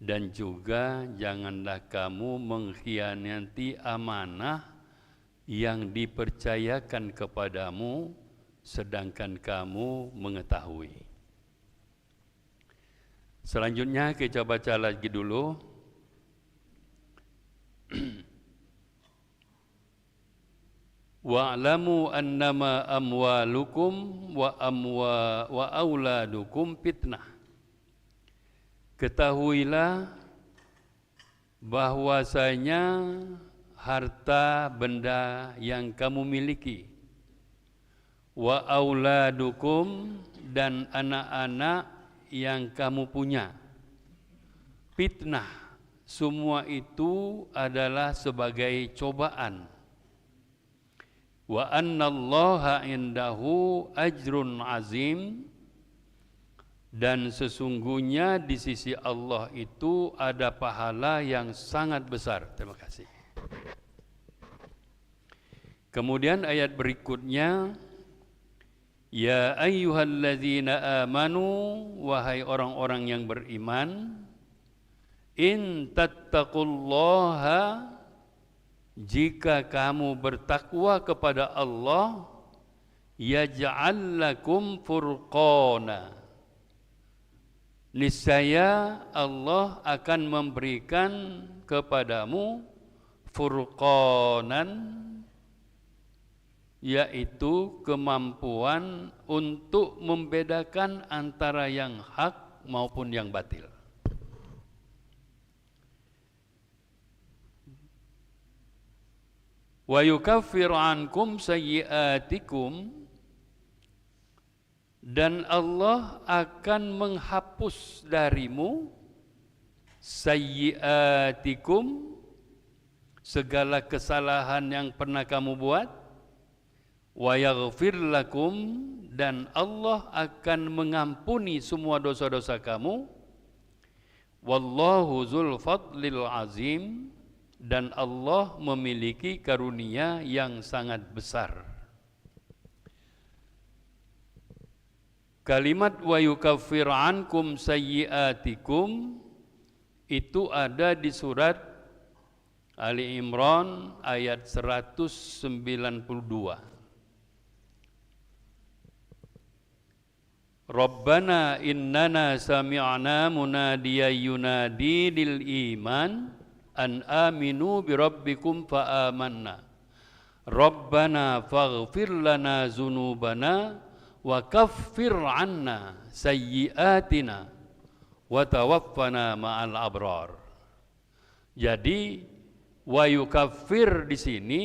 dan juga janganlah kamu mengkhianati amanah yang dipercayakan kepadamu sedangkan kamu mengetahui. Selanjutnya kita baca lagi dulu. Wa'lamu annama amwalukum wa auladukum fitnah. Ketahuilah bahwasanya harta benda yang kamu miliki, wa auladukum, dan anak-anak yang kamu punya, fitnah, semua itu adalah sebagai cobaan. Wa annallaha indahu ajrun azim, dan sesungguhnya di sisi Allah itu ada pahala yang sangat besar. Terima kasih. Kemudian ayat berikutnya, ya ayyuhalladzina amanu, wahai orang-orang yang beriman, in tattaqullaha, jika kamu bertakwa kepada Allah, yaj'al lakum furqana, niscaya Allah akan memberikan kepadamu furqanan, yaitu kemampuan untuk membedakan antara yang hak maupun yang batil. Wa yukaffir ankum sayyi'atikum, dan Allah akan menghapus darimu sayyi'atikum, segala kesalahan yang pernah kamu buat, wa yaghfir lakum, dan Allah akan mengampuni semua dosa-dosa kamu, wallahu dzul fadlil azim, dan Allah memiliki karunia yang sangat besar. Kalimat wa yukaffir ankum sayyi'atikum itu ada di surat Ali Imran ayat 192. Rabbana innana sami'na munadiyan yunadi lil iman an aminu bi rabbikum fa amanna. Rabbana faghfir lana dzunubana wa kaffir anna sayyi'atina wa tawaffana ma'al abrar. Jadi wa yukaffir di sini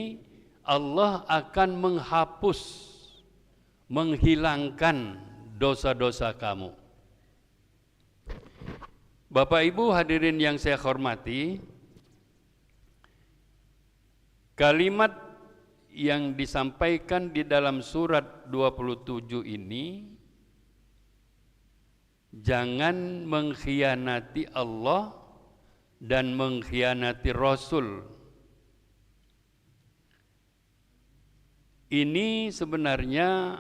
Allah akan menghapus, menghilangkan dosa-dosa kamu. Bapak Ibu hadirin yang saya hormati, kalimat yang disampaikan di dalam surat 27 ini, jangan mengkhianati Allah dan mengkhianati Rasul. Ini sebenarnya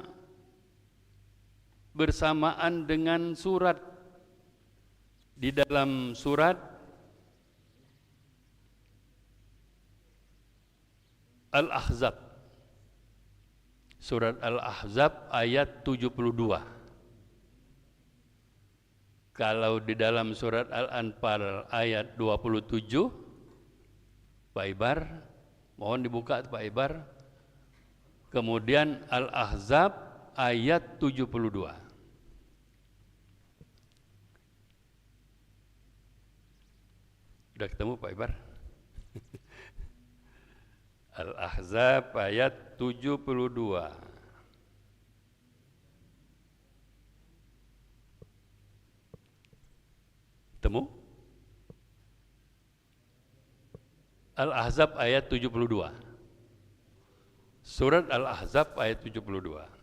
bersamaan dengan surat di dalam surat Al-Ahzab. Surat Al-Ahzab ayat 72. Kalau di dalam surat Al-Anfal ayat 27, Pak Ibar, mohon dibuka Pak Ibar. Kemudian Al-Ahzab ayat 72. Sudah ketemu Pak Ibar? Al-Ahzab ayat 72. Temu? Al-Ahzab ayat 72. Surat Al-Ahzab ayat 72.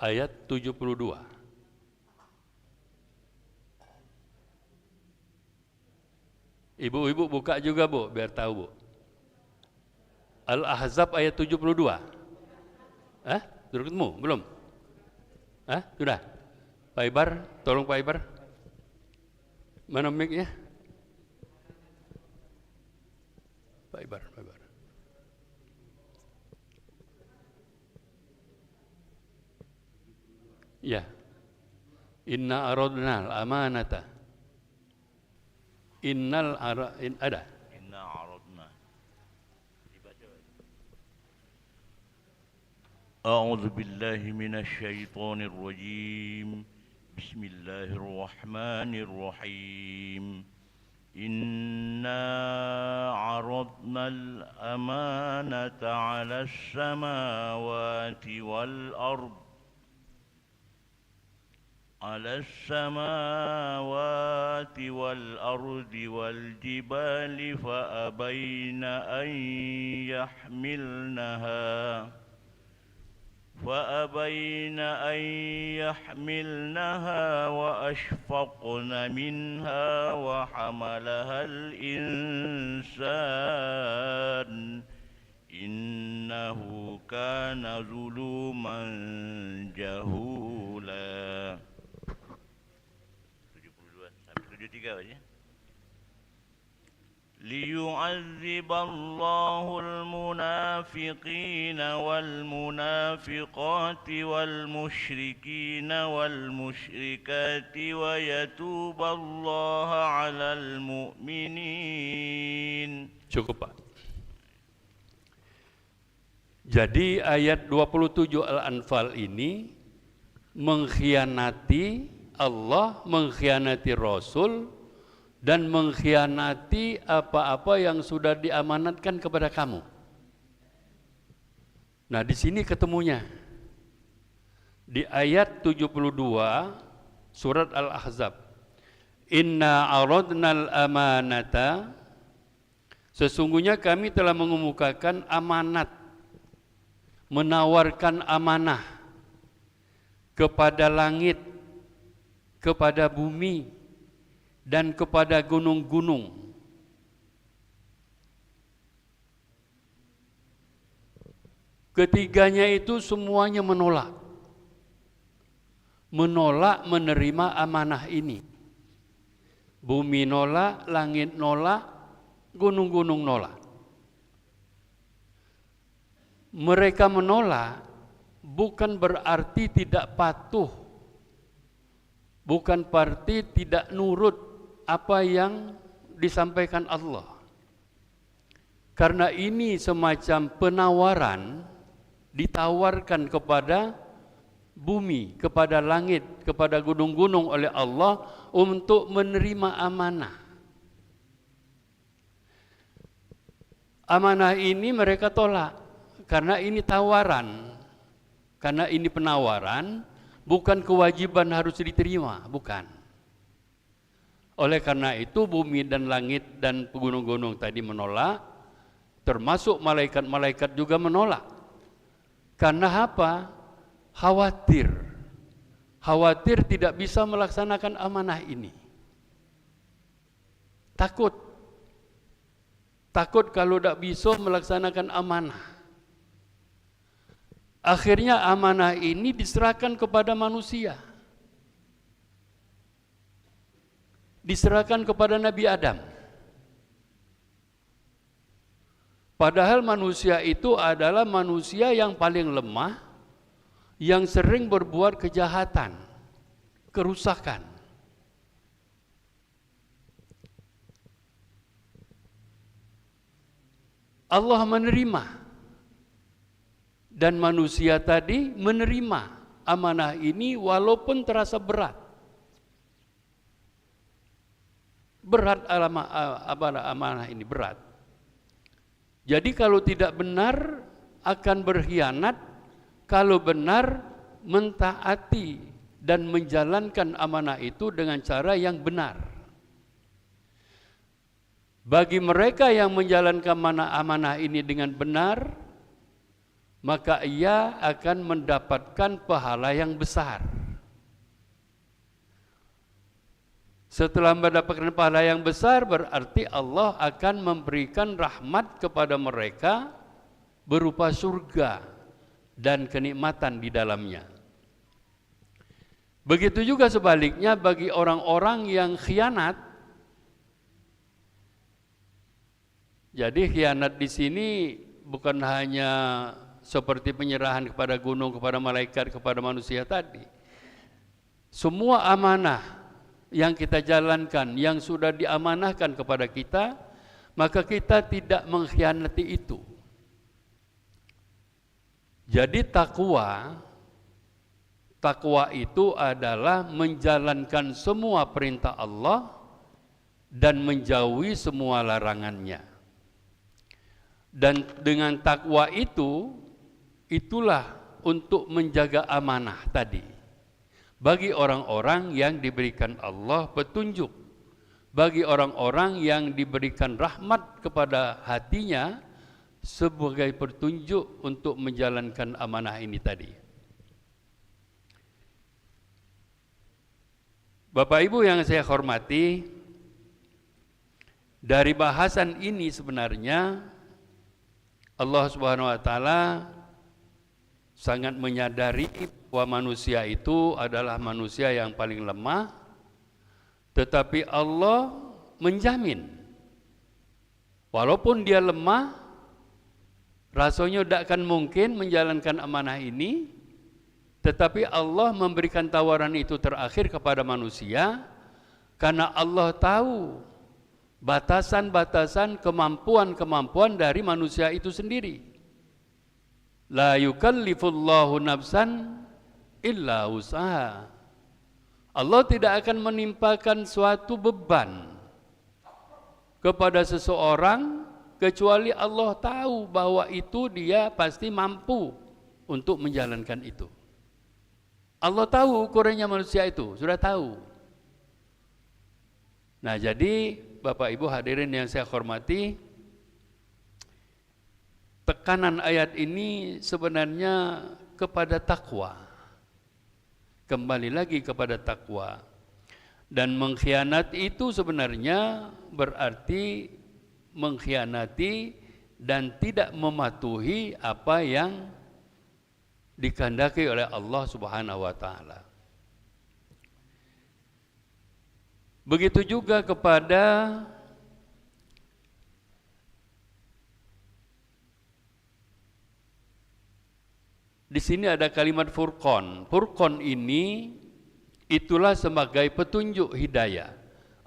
Ayat 72. Ibu-ibu buka juga Bu, biar tahu Bu. Al-Ahzab ayat 72. Sudah ketemu? Belum? Sudah? Pak Ibar, tolong Pak Ibar. Mana mic-nya? Pak Ibar. Ya. Inna aradna al-amanata. Ada. Inna aradna. A'udzu billahi minasy syaithanir rajim. Bismillahirrahmanirrahim. Inna aradna al-amanata 'alas samawati wal ardh على السماوات والأرض والجبال فأبين أن يحملنها وأشفقن منها وحملها الإنسان إنه كان ظلوما جهولا. 73 aja. ليعذب الله المنافقين والمنافقات والمشركين والمشركات ويتوب الله على المؤمنين. Cukup Pak. Jadi ayat 27 Al-Anfal ini mengkhianati Allah, mengkhianati Rasul, dan mengkhianati apa-apa yang sudah diamanatkan kepada kamu. Nah, di sini ketemunya. Di ayat 72 surat Al-Ahzab. Inna aradnal amanata, sesungguhnya kami telah mengemukakan amanat, menawarkan amanah kepada langit, kepada bumi, dan kepada gunung-gunung. Ketiganya itu semuanya menolak menerima amanah ini. Bumi nolak, langit nolak, gunung-gunung nolak. Mereka menolak bukan berarti tidak patuh, bukan berarti tidak nurut apa yang disampaikan Allah. Karena ini semacam penawaran, ditawarkan kepada bumi, kepada langit, kepada gunung-gunung oleh Allah untuk menerima amanah. Amanah ini mereka tolak karena ini tawaran, karena ini penawaran, bukan kewajiban harus diterima, bukan. Oleh karena itu bumi dan langit dan gunung-gunung tadi menolak, termasuk malaikat-malaikat juga menolak. Karena apa? Khawatir tidak bisa melaksanakan amanah ini. Takut kalau tidak bisa melaksanakan amanah. Akhirnya amanah ini diserahkan kepada manusia. Diserahkan kepada Nabi Adam. Padahal manusia itu adalah manusia yang paling lemah, yang sering berbuat kejahatan, kerusakan. Allah menerima, dan manusia tadi menerima amanah ini walaupun terasa berat. Berat amanah ini berat. Jadi kalau tidak benar akan berkhianat, kalau benar mentaati dan menjalankan amanah itu dengan cara yang benar. Bagi mereka yang menjalankan amanah ini dengan benar, maka ia akan mendapatkan pahala yang besar. Setelah mendapatkan pahala yang besar, berarti Allah akan memberikan rahmat kepada mereka berupa surga dan kenikmatan di dalamnya. Begitu juga sebaliknya bagi orang-orang yang khianat. Jadi khianat di sini bukan hanya seperti penyerahan kepada gunung, kepada malaikat, kepada manusia tadi. Semua amanah yang kita jalankan, yang sudah diamanahkan kepada kita, maka kita tidak mengkhianati itu. Jadi takwa itu adalah menjalankan semua perintah Allah dan menjauhi semua larangannya. Dan dengan takwa itulah untuk menjaga amanah tadi. Bagi orang-orang yang diberikan Allah petunjuk, bagi orang-orang yang diberikan rahmat kepada hatinya sebagai petunjuk untuk menjalankan amanah ini tadi. Bapak Ibu yang saya hormati, dari bahasan ini sebenarnya Allah Subhanahu wa taala sangat menyadari bahwa manusia itu adalah manusia yang paling lemah, tetapi Allah menjamin walaupun dia lemah, rasanya tidak akan mungkin menjalankan amanah ini, tetapi Allah memberikan tawaran itu terakhir kepada manusia karena Allah tahu batasan-batasan kemampuan-kemampuan dari manusia itu sendiri. La yukallifullahu nafsan illa usaha. Allah tidak akan menimpakan suatu beban kepada seseorang kecuali Allah tahu bahwa itu dia pasti mampu untuk menjalankan itu. Allah tahu ukurannya manusia itu, sudah tahu. Nah, jadi Bapak Ibu hadirin yang saya hormati, tekanan ayat ini sebenarnya kepada takwa. Kembali lagi kepada takwa. Dan mengkhianati itu sebenarnya berarti mengkhianati dan tidak mematuhi apa yang dikehendaki oleh Allah Subhanahu wa taala. Begitu juga kepada di sini ada kalimat furqan. Furqan ini itulah sebagai petunjuk hidayah.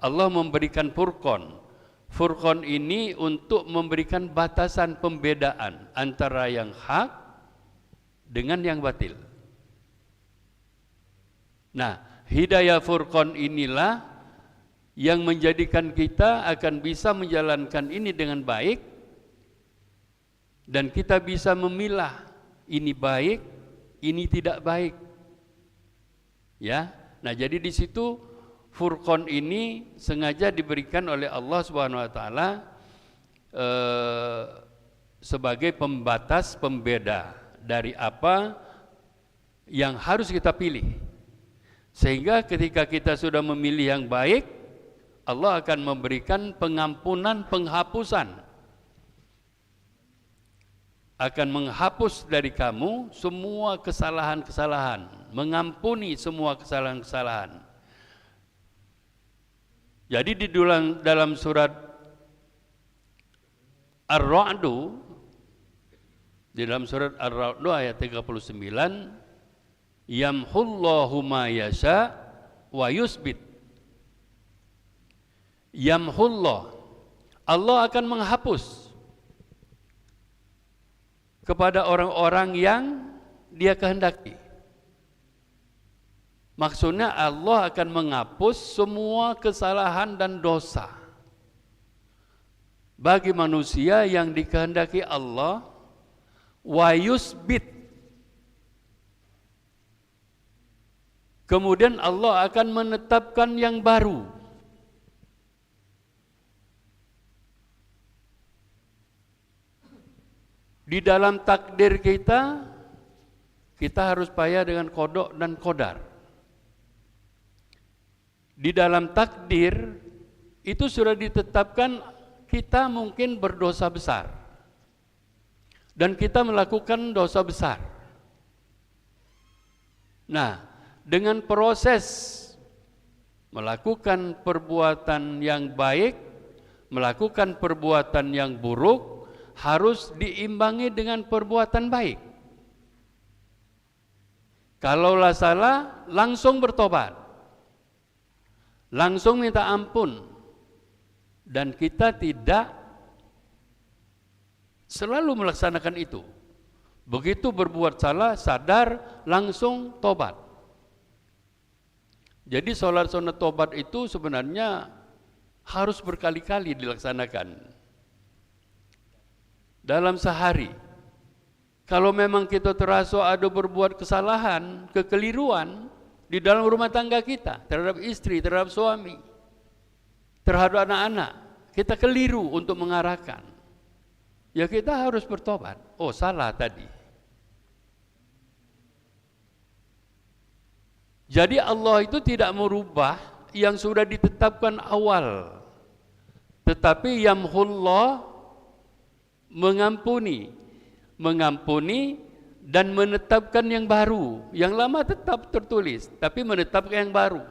Allah memberikan furqan. Furqan ini untuk memberikan batasan pembedaan antara yang hak dengan yang batil. Nah, hidayah furqan inilah yang menjadikan kita akan bisa menjalankan ini dengan baik dan kita bisa memilah ini baik, ini tidak baik. Ya. Nah, jadi di situ furqan ini sengaja diberikan oleh Allah Subhanahu wa taala sebagai pembatas, pembeda dari apa yang harus kita pilih. Sehingga ketika kita sudah memilih yang baik, Allah akan memberikan pengampunan, penghapusan. Akan menghapus dari kamu semua kesalahan-kesalahan, mengampuni semua kesalahan-kesalahan. Jadi di dalam surat Ar-Ra'du, di dalam surat Ar-Ra'du ayat 39, yamhullahu ma yasha wa yusbit. Yamhullah, Allah akan menghapus kepada orang-orang yang dia kehendaki. Maksudnya Allah akan menghapus semua kesalahan dan dosa bagi manusia yang dikehendaki Allah, wa yusbit. Kemudian Allah akan menetapkan yang baru. Di dalam takdir kita harus payah dengan qada dan qadar. di dalam takdir itu sudah ditetapkan kita mungkin berdosa besar dan kita melakukan dosa besar. Nah, dengan proses melakukan perbuatan yang baik, melakukan perbuatan yang buruk harus diimbangi dengan perbuatan baik. Kalaulah salah, langsung bertobat, langsung minta ampun, dan kita tidak selalu melaksanakan itu. Begitu berbuat salah, sadar, langsung tobat. Jadi sholat sunat tobat itu sebenarnya harus berkali-kali dilaksanakan dalam sehari. Kalau memang kita terasa ada berbuat kesalahan, kekeliruan di dalam rumah tangga kita, terhadap istri, terhadap suami, terhadap anak-anak, kita keliru untuk mengarahkan, ya kita harus bertobat. Oh, salah tadi. Jadi Allah itu tidak merubah yang sudah ditetapkan awal, tetapi yamhullah, mengampuni dan menetapkan yang baru. Yang lama tetap tertulis, tapi menetapkan yang baru.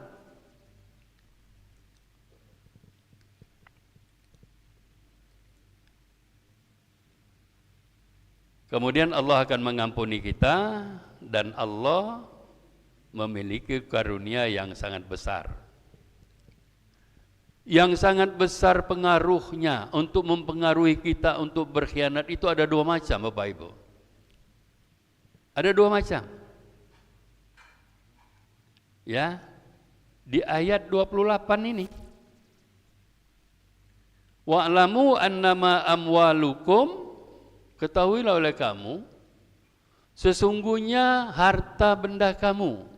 Kemudian Allah akan mengampuni kita, dan Allah memiliki karunia yang sangat besar. Yang sangat besar pengaruhnya untuk mempengaruhi kita untuk berkhianat itu ada dua macam, Bapak Ibu. Ada dua macam. Ya, di ayat 28 ini. Wa'lamu annama amwalukum, ketahuilah oleh kamu, sesungguhnya harta benda kamu,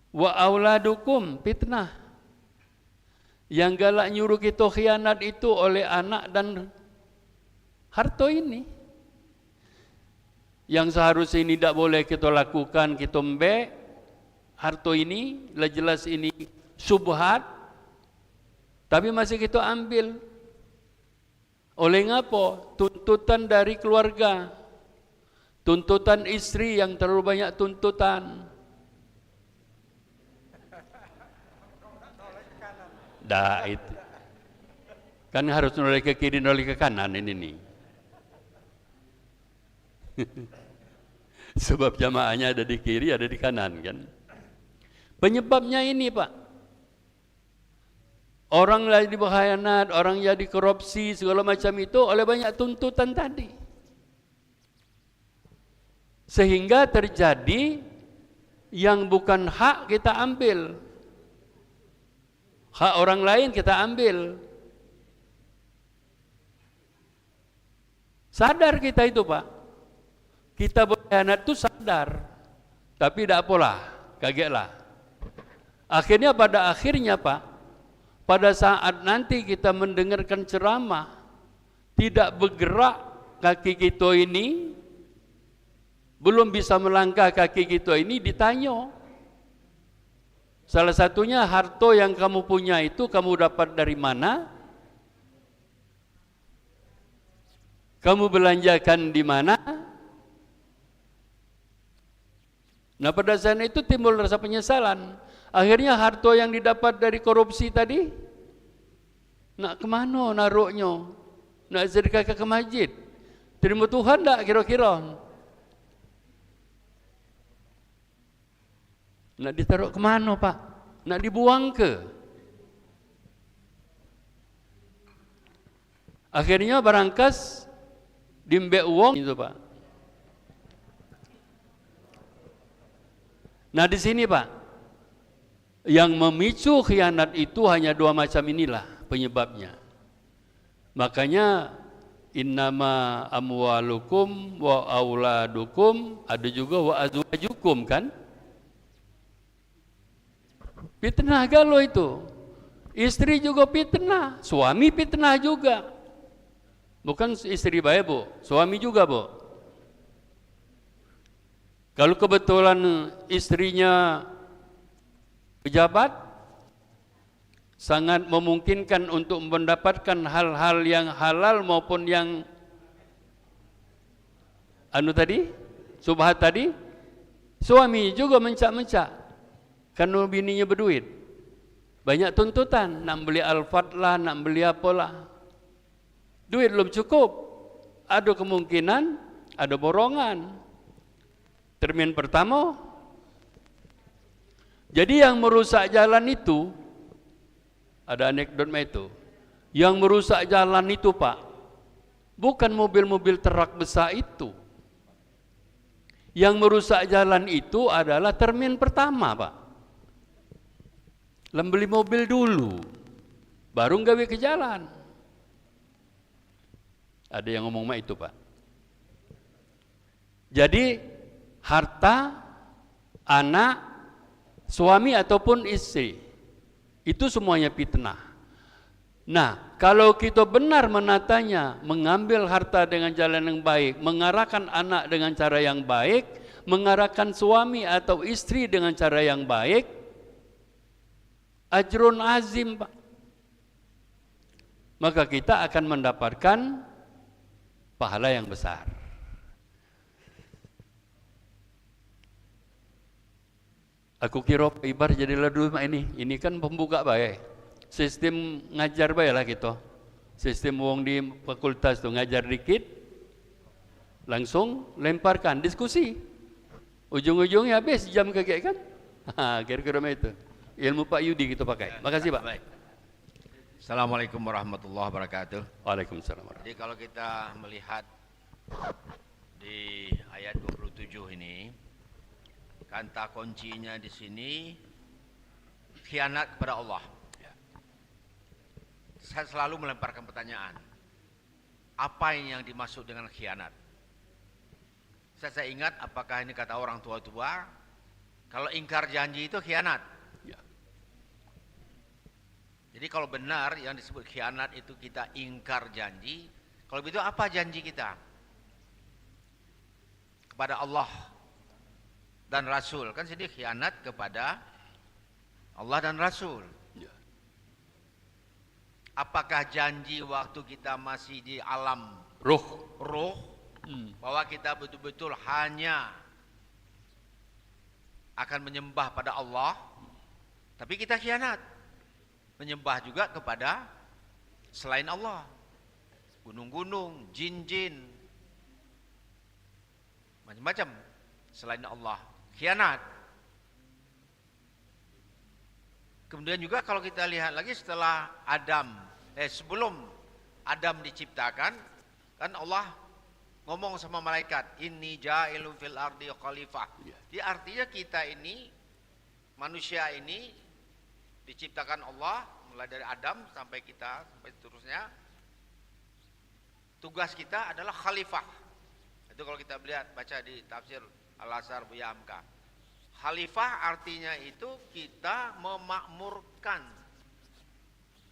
wa auladukum, fitnah. Yang galak nyuruh kita khianat itu oleh anak dan harta ini. Yang seharusnya ini tidak boleh kita lakukan, kita mbek harta ini, lah jelas ini subhat, tapi masih kita ambil. Oleh ngapa? Tuntutan dari keluarga, tuntutan istri yang terlalu banyak tuntutan. Dah itu kan harus noleh ke kiri, noleh ke kanan ini nih. Sebab jamaahnya ada di kiri, ada di kanan kan. Penyebabnya ini, Pak. Orang jadi berkhianat, orang jadi korupsi, segala macam itu oleh banyak tuntutan tadi. Sehingga terjadi yang bukan hak kita ambil. Hak orang lain kita ambil. Sadar kita itu, Pak. Kita berkhianat itu sadar. Tapi tidak apalah, kagetlah. Akhirnya pada akhirnya, Pak, pada saat nanti kita mendengarkan ceramah, tidak bergerak kaki kita ini, belum bisa melangkah kaki kita ini, ditanya. Salah satunya, harta yang kamu punya itu kamu dapat dari mana? Kamu belanjakan di mana? Nah, pada saat itu timbul rasa penyesalan. Akhirnya harta yang didapat dari korupsi tadi, nak kemana naruhnya? Nak sedekah ke masjid? Terima Tuhan tak kira-kira? Nak ditaruh ke mana, Pak? Nak dibuang ke? Akhirnya barangkas dimbek uang itu, Pak. Nah, di sini, Pak, yang memicu khianat itu hanya dua macam inilah penyebabnya. Makanya innama amwalukum wa auladukum, ada juga wa azwajukum kan? Fitnah galau itu. Istri juga fitnah, suami fitnah juga. Bukan istri baik, Bu, suami juga, Bu. Kalau kebetulan istrinya pejabat sangat memungkinkan untuk mendapatkan hal-hal yang halal maupun yang subhat tadi. Suami juga mencak-mencak karena bininya berduit, banyak tuntutan, nak beli Alphard lah, nak beli apalah, duit belum cukup, ada kemungkinan ada borongan. Termin pertama. Jadi yang merusak jalan itu, ada anekdot itu, yang merusak jalan itu Pak, bukan mobil-mobil truk besar itu. Yang merusak jalan itu adalah termin pertama Pak. Beli mobil dulu, baru gawe ke jalan. Ada yang ngomong itu Pak. Jadi harta, anak, suami ataupun istri, itu semuanya fitnah. Nah, kalau kita benar menatanya, mengambil harta dengan jalan yang baik, mengarahkan anak dengan cara yang baik, mengarahkan suami atau istri dengan cara yang baik, ajrun azim Pak. Maka kita akan mendapatkan pahala yang besar. Aku kira ibar jadilah dulu ini kan pembuka baik. Sistem ngajar baik lah gitu. Sistem wong di fakultas tuh ngajar dikit, langsung lemparkan diskusi. Ujung-ujungnya habis jam kagak kan? Kira-kira itu. Ilmu Pak Yudi kita pakai. Makasih Pak. Baik. Assalamualaikum warahmatullahi wabarakatuh. Waalaikumsalam. Jadi kalau kita melihat di ayat 27 ini, kata kuncinya di sini khianat kepada Allah. Saya selalu melemparkan pertanyaan, apa yang dimaksud dengan khianat? Saya ingat, apakah ini kata orang tua-tua, kalau ingkar janji itu khianat? Ya. Jadi kalau benar yang disebut khianat itu kita ingkar janji, kalau begitu apa janji kita? Kepada Allah dan Rasul, kan jadi khianat kepada Allah dan Rasul. Ya. Apakah janji waktu kita masih di alam ruh, bahwa kita betul-betul hanya akan menyembah pada Allah, tapi kita khianat, menyembah juga kepada selain Allah, gunung-gunung, jin-jin, macam-macam selain Allah, khianat. Kemudian juga kalau kita lihat lagi setelah sebelum Adam diciptakan, kan Allah ngomong sama malaikat, inni ja'ilun fil ardi khalifah. Jadi artinya kita ini, manusia ini diciptakan Allah mulai dari Adam sampai kita sampai seterusnya. Tugas kita adalah khalifah. Itu kalau kita lihat baca di tafsir Al-Azhar Buya Hamka. Khalifah artinya itu kita memakmurkan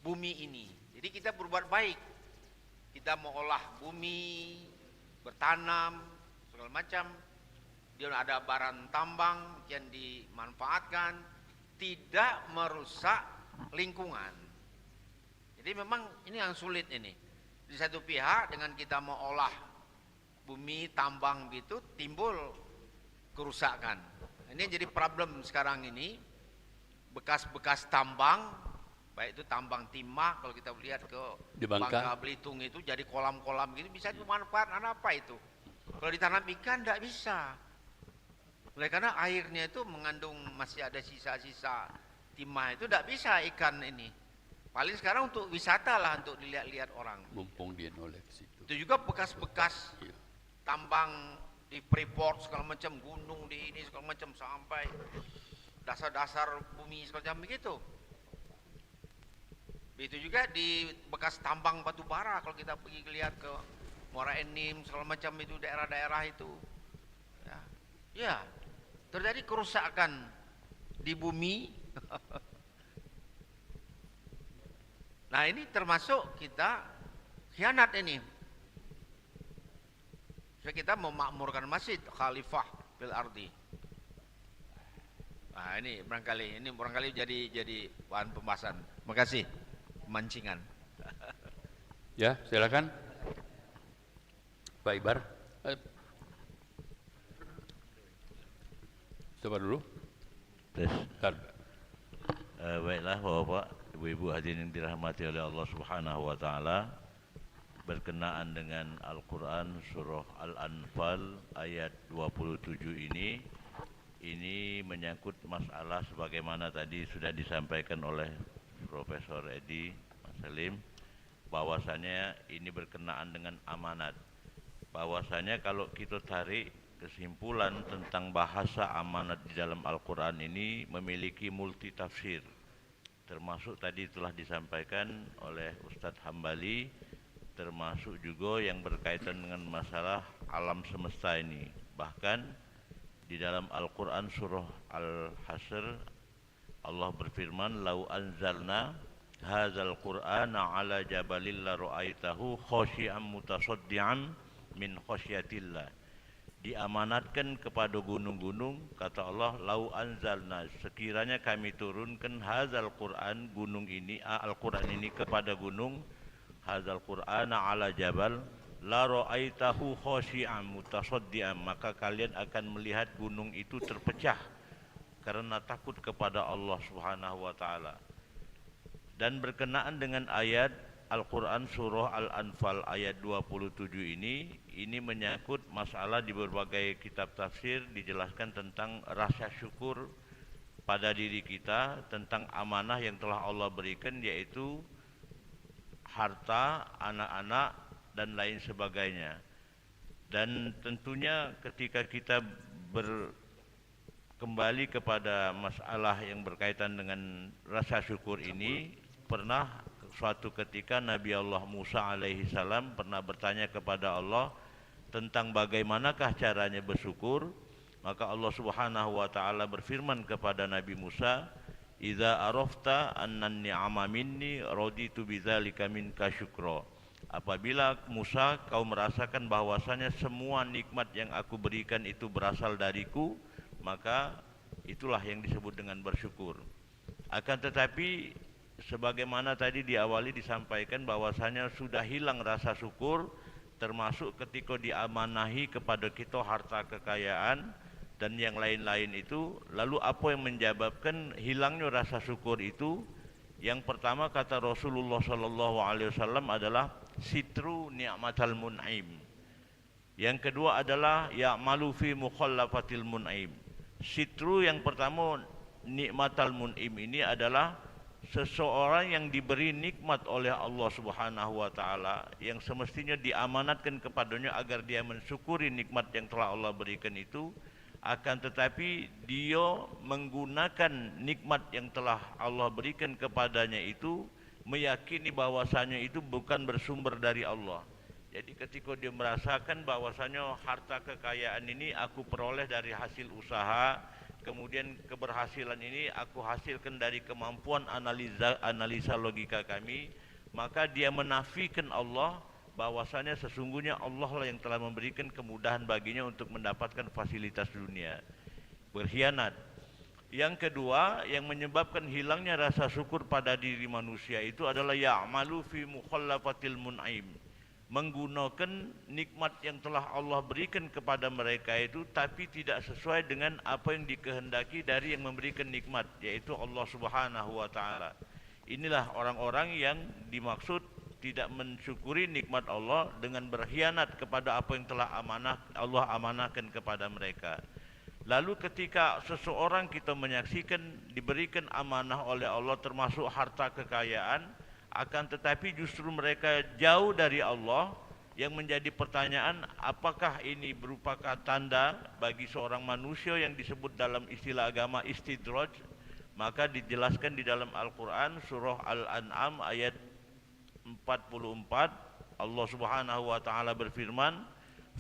bumi ini. Jadi kita berbuat baik. Kita mengolah bumi, bertanam, segala macam. Dia ada barang tambang yang dimanfaatkan, tidak merusak lingkungan. Jadi memang ini yang sulit ini. Di satu pihak dengan kita mengolah bumi, tambang gitu, timbul kerusakan. Ini jadi problem sekarang ini, bekas-bekas tambang, baik itu tambang timah, kalau kita lihat ke Bangka Belitung itu jadi kolam-kolam gitu, bisa dimanfaatkan apa itu? Kalau ditanam ikan tidak bisa. Oleh karena airnya itu mengandung masih ada sisa-sisa timah, itu tidak bisa ikan ini. Paling sekarang untuk wisata lah, untuk dilihat-lihat orang. Mumpung dia noleh ke situ. Itu juga bekas-bekas tambang di Freeport segala macam, gunung di ini segala macam, sampai dasar-dasar bumi segala macam begitu. Begitu juga di bekas tambang batu bara, kalau kita pergi lihat ke Muara Enim segala macam itu, daerah-daerah itu, ya terjadi kerusakan di bumi. Nah ini termasuk kita khianat ini. Kita memakmurkan masjid, khalifah fil ardi. Nah, ini barangkali jadi bahan pembahasan. Terima kasih. Mancingan. Ya, silakan. Pak Ibar. Coba dulu. Tes. Bentar. Baiklah Bapak, Ibu-ibu hadirin yang dirahmati oleh Allah Subhanahu wa taala, berkenaan dengan Al-Qur'an surah Al-Anfal ayat 27 ini menyangkut masalah sebagaimana tadi sudah disampaikan oleh Profesor Edi Mas Salim, bahwasanya ini berkenaan dengan amanat. Bahwasanya kalau kita tarik kesimpulan tentang bahasa amanat di dalam Al-Quran ini memiliki multi tafsir, termasuk tadi telah disampaikan oleh Ustadz Hambali, termasuk juga yang berkaitan dengan masalah alam semesta ini. Bahkan di dalam Al-Quran surah Al-Hasr Allah berfirman, lau anzalna hadzal qur'ana ala jabalil la ra'aitahu khashi'an mutasaddian min khasyatillah. Diamanatkan kepada gunung-gunung, kata Allah, lau anzalna, sekiranya kami turunkan hadzal Qur'an, gunung ini, Al-Qur'an ini kepada gunung, hadzal Qur'ana ala jabal la ra'aitahu khashi'an mutasaddian, maka kalian akan melihat gunung itu terpecah karena takut kepada Allah Subhanahu wa taala. Dan berkenaan dengan ayat Al-Quran surah Al-Anfal ayat 27 ini menyangkut masalah di berbagai kitab tafsir, dijelaskan tentang rasa syukur pada diri kita, tentang amanah yang telah Allah berikan, yaitu harta, anak-anak, dan lain sebagainya. Dan tentunya ketika kita kembali kepada masalah yang berkaitan dengan rasa syukur ini, pernah suatu ketika Nabi Allah Musa alaihi salam pernah bertanya kepada Allah tentang bagaimanakah caranya bersyukur. Maka Allah Subhanahu wa taala berfirman kepada Nabi Musa, "Idza arafta anna ni'ama minni raditu bidzalika minka syukra." Apabila Musa kau merasakan bahwasanya semua nikmat yang aku berikan itu berasal dariku, maka itulah yang disebut dengan bersyukur. Akan tetapi sebagaimana tadi diawali disampaikan bahwasanya sudah hilang rasa syukur, termasuk ketika diamanahi kepada kita harta kekayaan dan yang lain-lain itu. Lalu apa yang menyebabkan hilangnya rasa syukur itu? Yang pertama kata Rasulullah SAW adalah sitru ni'matal mun'im. Yang kedua adalah ya'malu fi mukhallafatil mun'im. Sitru yang pertama ni'matal mun'im ini adalah seseorang yang diberi nikmat oleh Allah Subhanahu wa taala, yang semestinya diamanatkan kepadanya agar dia mensyukuri nikmat yang telah Allah berikan itu, akan tetapi dia menggunakan nikmat yang telah Allah berikan kepadanya itu meyakini bahwasanya itu bukan bersumber dari Allah. Jadi ketika dia merasakan bahwasanya harta kekayaan ini aku peroleh dari hasil usaha, kemudian keberhasilan ini aku hasilkan dari kemampuan analisa logika kami, maka dia menafikan Allah, bahwasanya sesungguhnya Allah lah yang telah memberikan kemudahan baginya untuk mendapatkan fasilitas dunia. Berkhianat. Yang kedua yang menyebabkan hilangnya rasa syukur pada diri manusia itu adalah ya'malu fi mukhallafatil mun'im, menggunakan nikmat yang telah Allah berikan kepada mereka itu tapi tidak sesuai dengan apa yang dikehendaki dari yang memberikan nikmat, yaitu Allah Subhanahu wa taala. Inilah orang-orang yang dimaksud tidak mensyukuri nikmat Allah dengan berkhianat kepada apa yang telah Allah amanahkan kepada mereka. Lalu ketika seseorang kita menyaksikan diberikan amanah oleh Allah termasuk harta kekayaan, akan tetapi justru mereka jauh dari Allah, yang menjadi pertanyaan, apakah ini merupakan tanda bagi seorang manusia yang disebut dalam istilah agama istidraj? Maka dijelaskan di dalam Al-Quran surah Al-An'am ayat 44, Allah Subhanahu wa taala berfirman,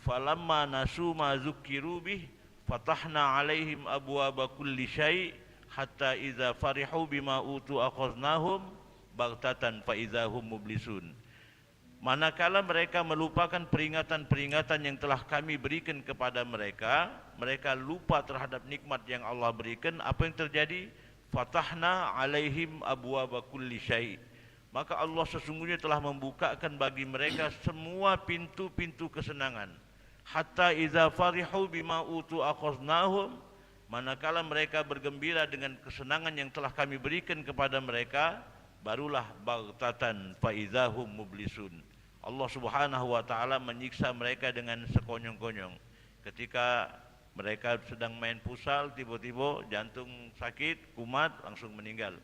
"Falamma nasu ma dzukkiru bih fatahna 'alaihim abwaaba kulli syai' hatta idza farihu bima utu akhadnahum baghtatan fa idzahum mublisun." manakala mereka melupakan peringatan-peringatan yang telah kami berikan kepada mereka, mereka lupa terhadap nikmat yang Allah berikan, apa yang terjadi? Fatahna alaihim abwaaba kulli syai'. Maka Allah sesungguhnya telah membukakan bagi mereka semua pintu-pintu kesenangan. Hatta idza farihu bima utu akhadnahum, manakala mereka bergembira dengan kesenangan yang telah kami berikan kepada mereka, barulah baghtatan fa idzahum mublisun. Allah Subhanahu wa taala menyiksa mereka dengan sekonyong-konyong. Ketika mereka sedang main pusal, tiba-tiba jantung sakit, kumat, langsung meninggal.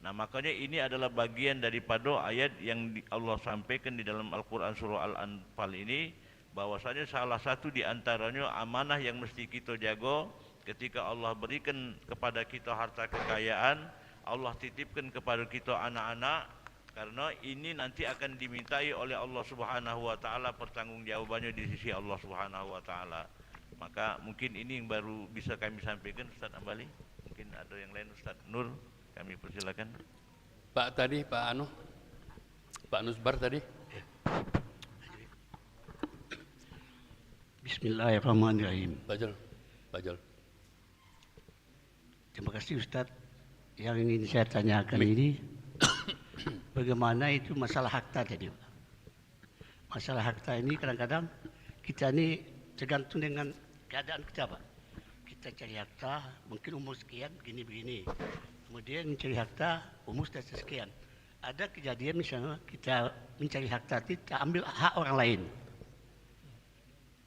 Nah, makanya ini adalah bagian daripada ayat yang Allah sampaikan di dalam Al-Quran surah Al-Anfal ini, bahwasanya salah satu di antaranya amanah yang mesti kita jaga ketika Allah berikan kepada kita harta kekayaan, Allah titipkan kepada kita anak-anak, karena ini nanti akan dimintai oleh Allah Subhanahu wa taala pertanggungjawabannya di sisi Allah Subhanahu wa taala. Maka mungkin ini yang baru bisa kami sampaikan, Ustaz Ambali. Mungkin ada yang lain, Ustaz Nur, kami persilakan. Pak tadi, Pak Nusbar tadi. Bismillahirrahmanirrahim. Bajul. Terima kasih Ustaz. Yang ingin saya tanyakan ini, bagaimana itu masalah harta tadi. Masalah harta ini kadang-kadang kita ini tergantung dengan keadaan kita, Pak. Kita cari harta, mungkin umur sekian, begini-begini. Kemudian mencari harta, umur sudah sekian. Ada kejadian misalnya kita mencari harta, kita ambil hak orang lain.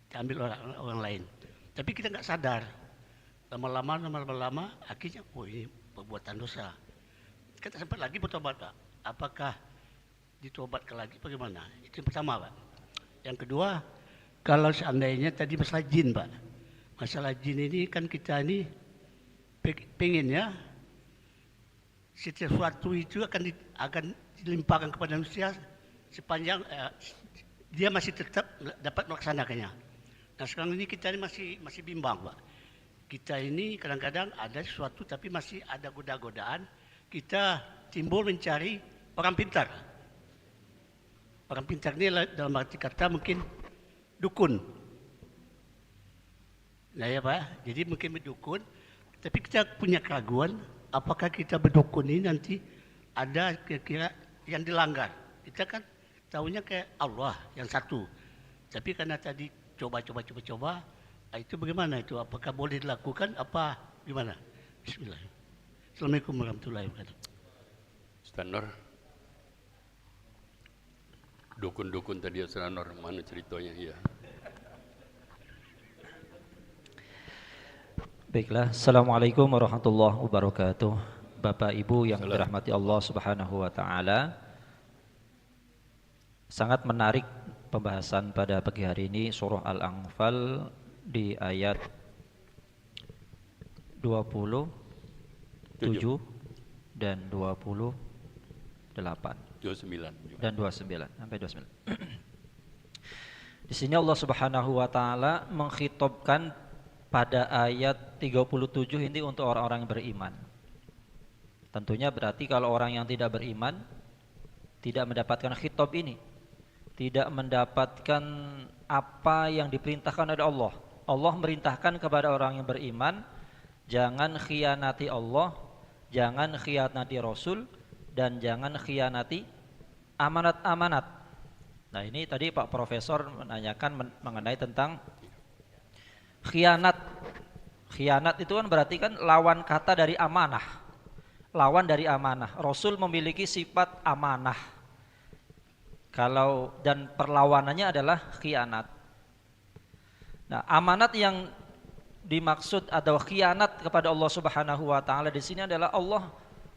Kita ambil orang lain. Tapi kita nggak sadar. Lama-lama, akhirnya, ini perbuatan dosa. Kita sempat lagi bertobat, Pak. Apakah ditobatkan lagi bagaimana? Itu yang pertama, Pak. Yang kedua, kalau seandainya tadi masalah jin, Pak. Masalah jin ini kan kita ini pengen ya, sesuatu itu akan dilimpahkan kepada manusia sepanjang dia masih tetap dapat melaksanakannya. Nah, sekarang ini kita ini masih bimbang, Pak. Kita ini kadang-kadang ada sesuatu tapi masih ada goda-godaan. Kita timbul mencari orang pintar. Orang pintar ini dalam arti kata mungkin dukun. Nah ya Pak, jadi mungkin berdukun. Tapi kita punya keraguan, apakah kita berdukun ini nanti ada kira-kira yang dilanggar. Kita kan tahunya kayak Allah yang satu. Tapi karena tadi coba, itu bagaimana itu? Apakah boleh dilakukan? Apa gimana? Bismillah. Assalamualaikum warahmatullahi wabarakatuh. Ustaz Nur. Dukun-dukun tadi Ustaz Nur, mana ceritanya? Ya. Baiklah, Assalamualaikum warahmatullahi wabarakatuh. Bapak Ibu yang dirahmati Allah Subhanahu wa taala. Sangat menarik pembahasan pada pagi hari ini surah Al-Anfal di ayat 27 dan 28 dan 29 sampai 29. Di sini Allah Subhanahu wa taala mengkhitobkan pada ayat 37 ini untuk orang-orang yang beriman. Tentunya berarti kalau orang yang tidak beriman tidak mendapatkan khitab ini, tidak mendapatkan apa yang diperintahkan oleh Allah. Allah merintahkan kepada orang yang beriman, jangan khianati Allah, jangan khianati Rasul, dan jangan khianati amanat-amanat. Nah ini tadi Pak Profesor menanyakan mengenai tentang khianat. Khianat itu kan berarti kan lawan kata dari amanah. Lawan dari amanah. Rasul memiliki sifat amanah. Dan perlawanannya adalah khianat. Nah, amanat yang dimaksud atau khianat kepada Allah Subhanahu wa taala di sini adalah Allah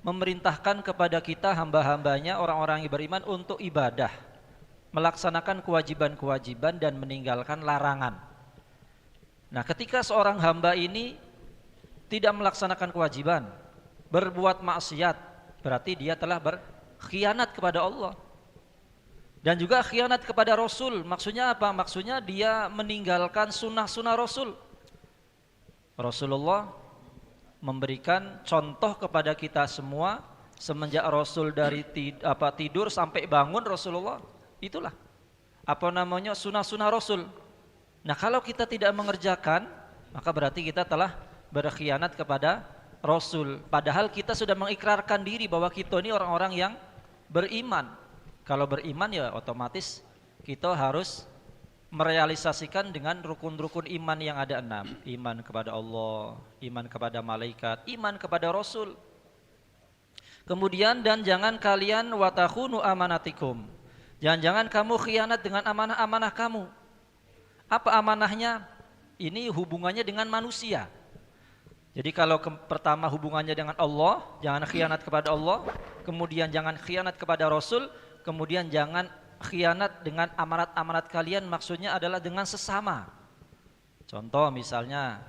memerintahkan kepada kita hamba-hambanya orang-orang yang beriman untuk ibadah, melaksanakan kewajiban-kewajiban dan meninggalkan larangan. Nah, ketika seorang hamba ini tidak melaksanakan kewajiban, berbuat maksiat, berarti dia telah berkhianat kepada Allah. Dan juga khianat kepada Rasul. Maksudnya apa? Maksudnya dia meninggalkan sunnah-sunnah Rasul. Rasulullah memberikan contoh kepada kita semua semenjak Rasul dari tidur sampai bangun Rasulullah. Itulah sunnah-sunnah Rasul. Nah, kalau kita tidak mengerjakan, maka berarti kita telah berkhianat kepada Rasul. Padahal kita sudah mengikrarkan diri bahwa kita ini orang-orang yang beriman. Kalau beriman ya otomatis kita harus merealisasikan dengan rukun-rukun iman yang ada 6. Iman kepada Allah, iman kepada malaikat, iman kepada Rasul. Kemudian, dan jangan kalian watakhunu amanatikum. Jangan-jangan kamu khianat dengan amanah-amanah kamu. Apa amanahnya? Ini hubungannya dengan manusia. Jadi kalau pertama hubungannya dengan Allah, jangan khianat kepada Allah. Kemudian jangan khianat kepada Rasul. Kemudian jangan khianat dengan amanat-amanat kalian, maksudnya adalah dengan sesama. Contoh misalnya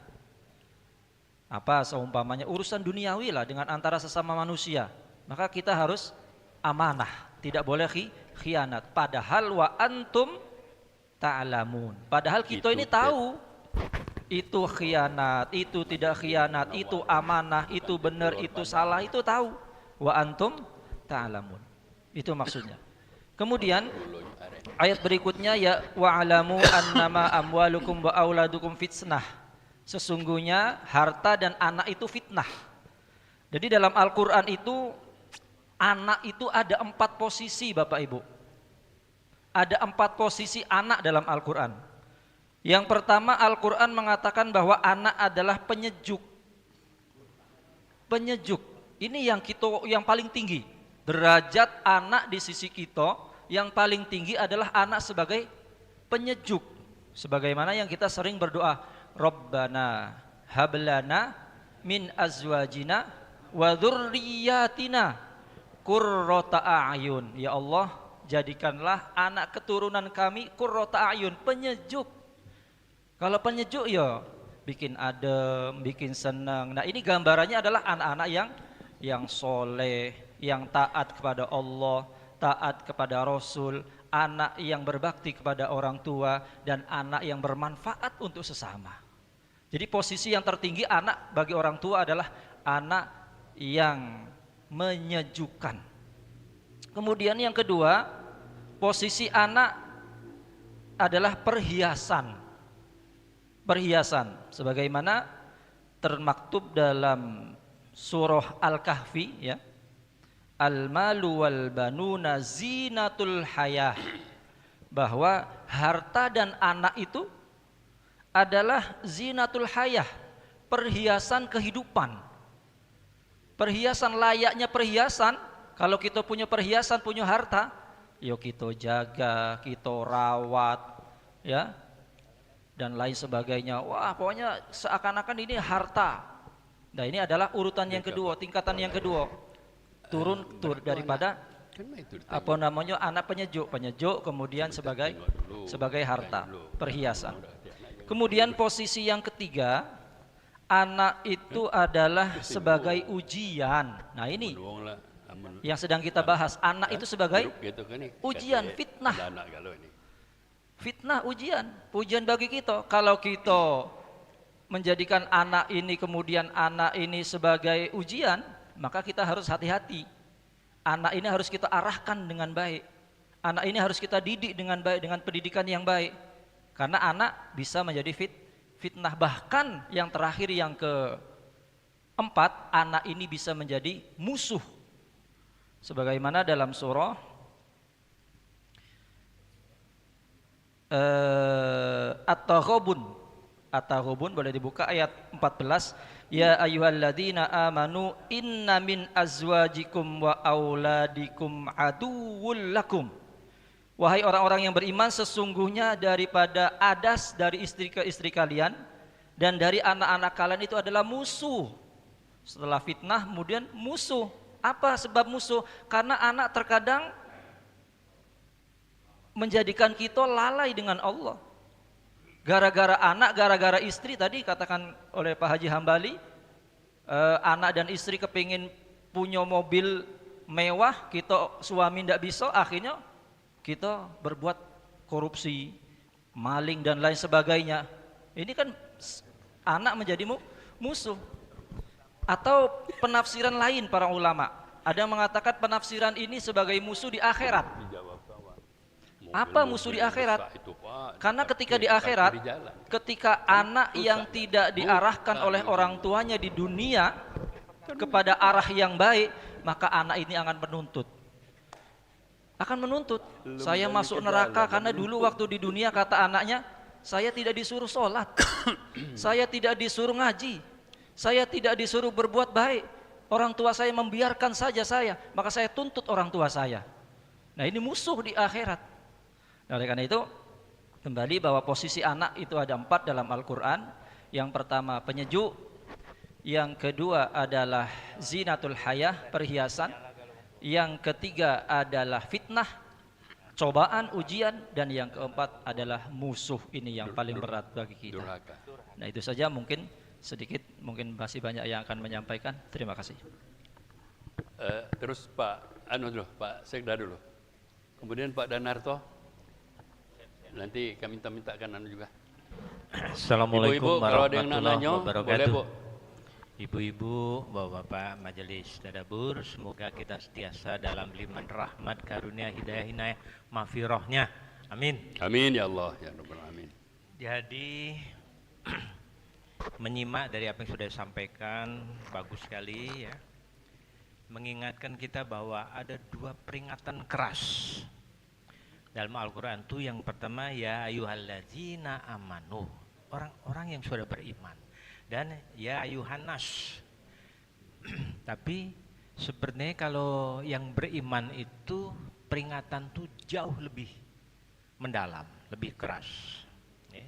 seumpamanya urusan duniawi lah dengan antara sesama manusia, maka kita harus amanah, tidak boleh khianat. Padahal wa antum ta'lamun. Padahal kita ini tahu itu khianat, itu tidak khianat, itu amanah, itu benar, itu salah, itu tahu. Wa antum ta'lamun. Itu maksudnya. Kemudian ayat berikutnya ya wa'alamu annama amwalukum wa auladukum fitnah. Sesungguhnya harta dan anak itu fitnah. Jadi dalam Al-Qur'an itu anak itu ada 4 posisi, Bapak Ibu. Ada 4 posisi anak dalam Al-Qur'an. Yang pertama, Al-Qur'an mengatakan bahwa anak adalah penyejuk. Penyejuk. Ini yang paling tinggi. Derajat anak di sisi kita yang paling tinggi adalah anak sebagai penyejuk. Sebagaimana yang kita sering berdoa, Rabbana hablana min azwajina wa dzurriyyatina qurrata a'yun. Ya Allah, jadikanlah anak keturunan kami qurrata a'yun, penyejuk. Kalau penyejuk ya bikin adem, bikin senang. Nah, ini gambarannya adalah anak-anak yang soleh, yang taat kepada Allah, taat kepada Rasul, anak yang berbakti kepada orang tua, dan anak yang bermanfaat untuk sesama. Jadi posisi yang tertinggi anak bagi orang tua adalah anak yang menyejukkan. Kemudian yang kedua, posisi anak adalah perhiasan. Perhiasan, sebagaimana termaktub dalam surah Al-Kahfi, ya. Al-malu wal banuna zinatul hayah. Bahwa harta dan anak itu adalah zinatul hayah, perhiasan kehidupan. Perhiasan layaknya perhiasan, kalau kita punya perhiasan, punya harta, yuk kita jaga, kita rawat, ya, dan lain sebagainya. Wah, pokoknya seakan-akan ini harta. Nah, ini adalah urutan yang kedua, tingkatan yang kedua. Turun daripada anak penyejuk, kemudian sebagai harta, perhiasan. Kemudian posisi yang ketiga, anak itu adalah sebagai ujian. Nah, ini yang sedang kita bahas. Anak itu sebagai ujian, fitnah. Fitnah, ujian bagi kita. Kalau kita menjadikan anak ini, kemudian anak ini sebagai ujian, maka kita harus hati-hati. Anak ini harus kita arahkan dengan baik. Anak ini harus kita didik dengan baik, dengan pendidikan yang baik. Karena anak bisa menjadi fitnah. Bahkan yang terakhir, yang keempat, anak ini bisa menjadi musuh. Sebagaimana dalam surah At-Taghabun boleh dibuka ayat 14. Ya ayyuhalladzina amanu inna min azwajikum wa auladikum aduwwul lakum. Wahai orang-orang yang beriman, sesungguhnya daripada adas dari istri ke istri kalian dan dari anak-anak kalian itu adalah musuh. Setelah fitnah kemudian musuh. Apa sebab musuh? Karena anak terkadang menjadikan kita lalai dengan Allah. Gara-gara anak, gara-gara istri, tadi katakan oleh Pak Haji Hambali, anak dan istri kepingin punya mobil mewah, kita suami tidak bisa, akhirnya kita berbuat korupsi, maling dan lain sebagainya. Ini kan anak menjadi musuh. Atau penafsiran lain para ulama, ada yang mengatakan penafsiran ini sebagai musuh di akhirat. Apa musuh di akhirat? Rusak itu, Pak. Karena ketika di Parkir akhirat, di jalan. ketika anak yang tidak diarahkan oleh orang tuanya di dunia kepada arah yang baik, maka anak ini akan menuntut. Saya masuk neraka karena dulu waktu di dunia, kata anaknya, saya tidak disuruh sholat, saya tidak disuruh ngaji, saya tidak disuruh berbuat baik. Orang tua saya membiarkan saja saya, maka saya tuntut orang tua saya. Nah, ini musuh di akhirat. Oleh karena itu, kembali bahwa posisi anak itu ada 4 dalam Al-Quran. Yang pertama penyejuk, yang kedua adalah zinatul hayah, perhiasan, yang ketiga adalah fitnah, cobaan, ujian, dan yang keempat adalah musuh. Ini yang paling berat bagi kita. Durhaka. Nah, itu saja, mungkin sedikit, mungkin masih banyak yang akan menyampaikan. Terima kasih. Terus Pak dulu, Pak Sekda dulu. Kemudian Pak Danarto. Nanti kami minta-mintakan juga. Assalamualaikum Ibu-ibu, kalau ada yang warahmatullahi nanya, wabarakatuh. boleh, Bu. Ibu-ibu, bapak-bapak majelis tadabbur, semoga kita sentiasa dalam limpahan rahmat, karunia, hidayah, inayah, mafirohnya. Amin. Amin ya Allah ya Rabbal alamin. Jadi menyimak dari apa yang sudah disampaikan bagus sekali ya. Mengingatkan kita bahwa ada 2 peringatan keras dalam Al-Quran itu. Yang pertama, ya ayyuhalladzina amanu, orang-orang yang sudah beriman, dan ya ayyuhannas. Tapi sebenarnya kalau yang beriman itu peringatan itu jauh lebih mendalam, lebih keras ya.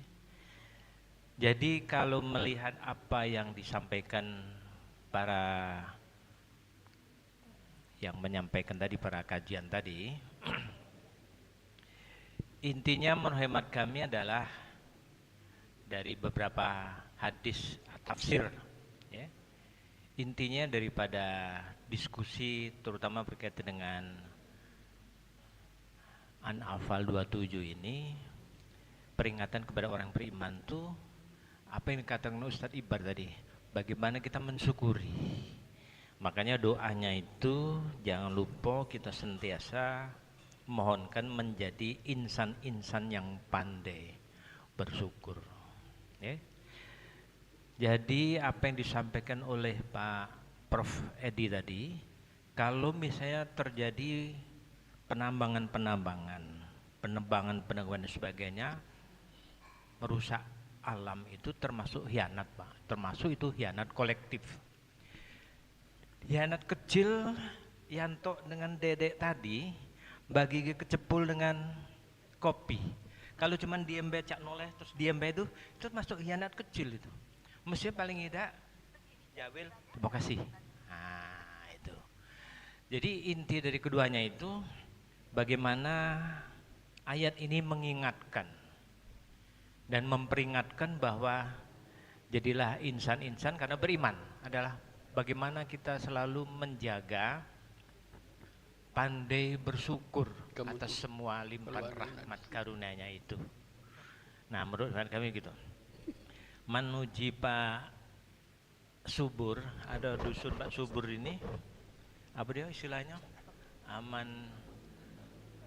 Jadi kalau melihat apa yang disampaikan para yang menyampaikan tadi, para kajian tadi, intinya menurut kami adalah dari beberapa hadis tafsir ya. Intinya daripada diskusi terutama berkaitan dengan An-Anfal 27 ini, peringatan kepada orang beriman tuh apa yang dikatakan Ustadz Ibar tadi, bagaimana kita mensyukuri. Makanya doanya itu jangan lupa kita sentiasa mohonkan menjadi insan-insan yang pandai bersyukur ya. Jadi apa yang disampaikan oleh Pak Prof. Edi tadi, kalau misalnya terjadi penebangan dan sebagainya merusak alam, itu termasuk hianat Pak, termasuk itu hianat kolektif. Hianat kecil Yanto dengan Dedek tadi bagi kecepul dengan kopi. Kalau cuman diembe cak noleh terus diembe itu masuk hianat kecil itu. Mestinya paling tidak Jawil, terima kasih. Nah, itu. Jadi inti dari keduanya itu bagaimana ayat ini mengingatkan dan memperingatkan bahwa jadilah insan-insan karena beriman adalah bagaimana kita selalu menjaga pandai bersyukur atas semua limpahan rahmat karunia-Nya itu. Nah, menurut kami gitu. Menuji Pak Subur, ada dusun Pak Subur ini, apa dia istilahnya? Aman.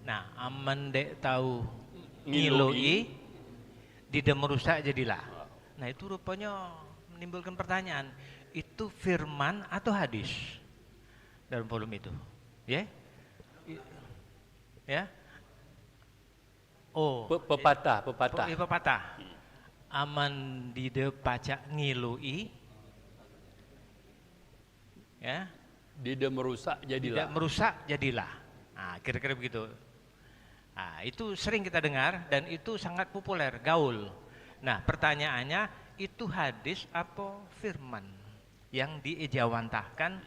Nah, aman dek tahu ngiloi, tidak merusak jadilah. Nah, itu rupanya menimbulkan pertanyaan, itu firman atau hadis dalam volume itu? Ya? Ya? Oh, Pepatah. pepatah. Aman di de pacak ngilui, ya, tidak merusak jadilah. tidak merusak jadilah. Nah, kira-kira begitu. Nah, itu sering kita dengar dan itu sangat populer, gaul. Nah, pertanyaannya, itu hadis apa firman yang diejawantahkan?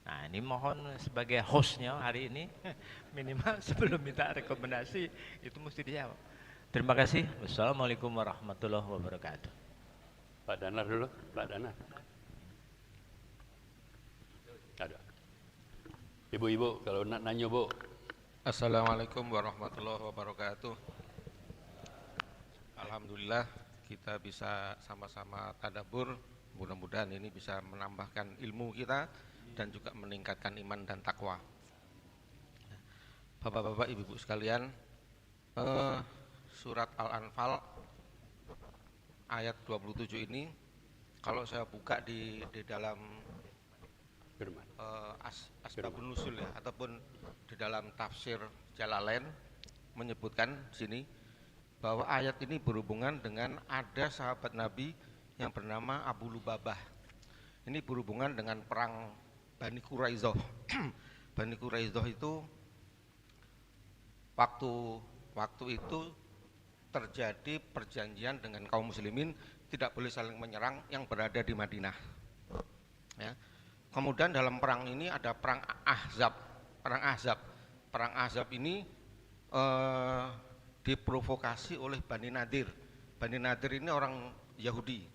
Nah, ini mohon sebagai hostnya hari ini minimal sebelum minta rekomendasi itu mesti dijawab. Terima kasih. Wassalamualaikum warahmatullahi wabarakatuh. Pak Danar dulu, Pak Danar. Ada. Ibu-ibu kalau nak nanya, Bu. Assalamualaikum warahmatullahi wabarakatuh. Alhamdulillah kita bisa sama-sama tadabbur. Mudah-mudahan ini bisa menambahkan ilmu kita dan juga meningkatkan iman dan takwa. Bapak-bapak, ibu-ibu sekalian, surat Al-Anfal ayat 27 ini kalau saya buka di dalam Asbabun Nuzul ya, ataupun di dalam tafsir Jalalain menyebutkan di sini bahwa ayat ini berhubungan dengan ada sahabat Nabi yang bernama Abu Lubabah. Ini berhubungan dengan perang Bani Quraizoh. Bani Quraizoh itu waktu itu terjadi perjanjian dengan kaum muslimin tidak boleh saling menyerang yang berada di Madinah. Ya. Kemudian dalam perang ini ada perang Ahzab. Perang Ahzab ini diprovokasi oleh Bani Nadir. Bani Nadir ini orang Yahudi.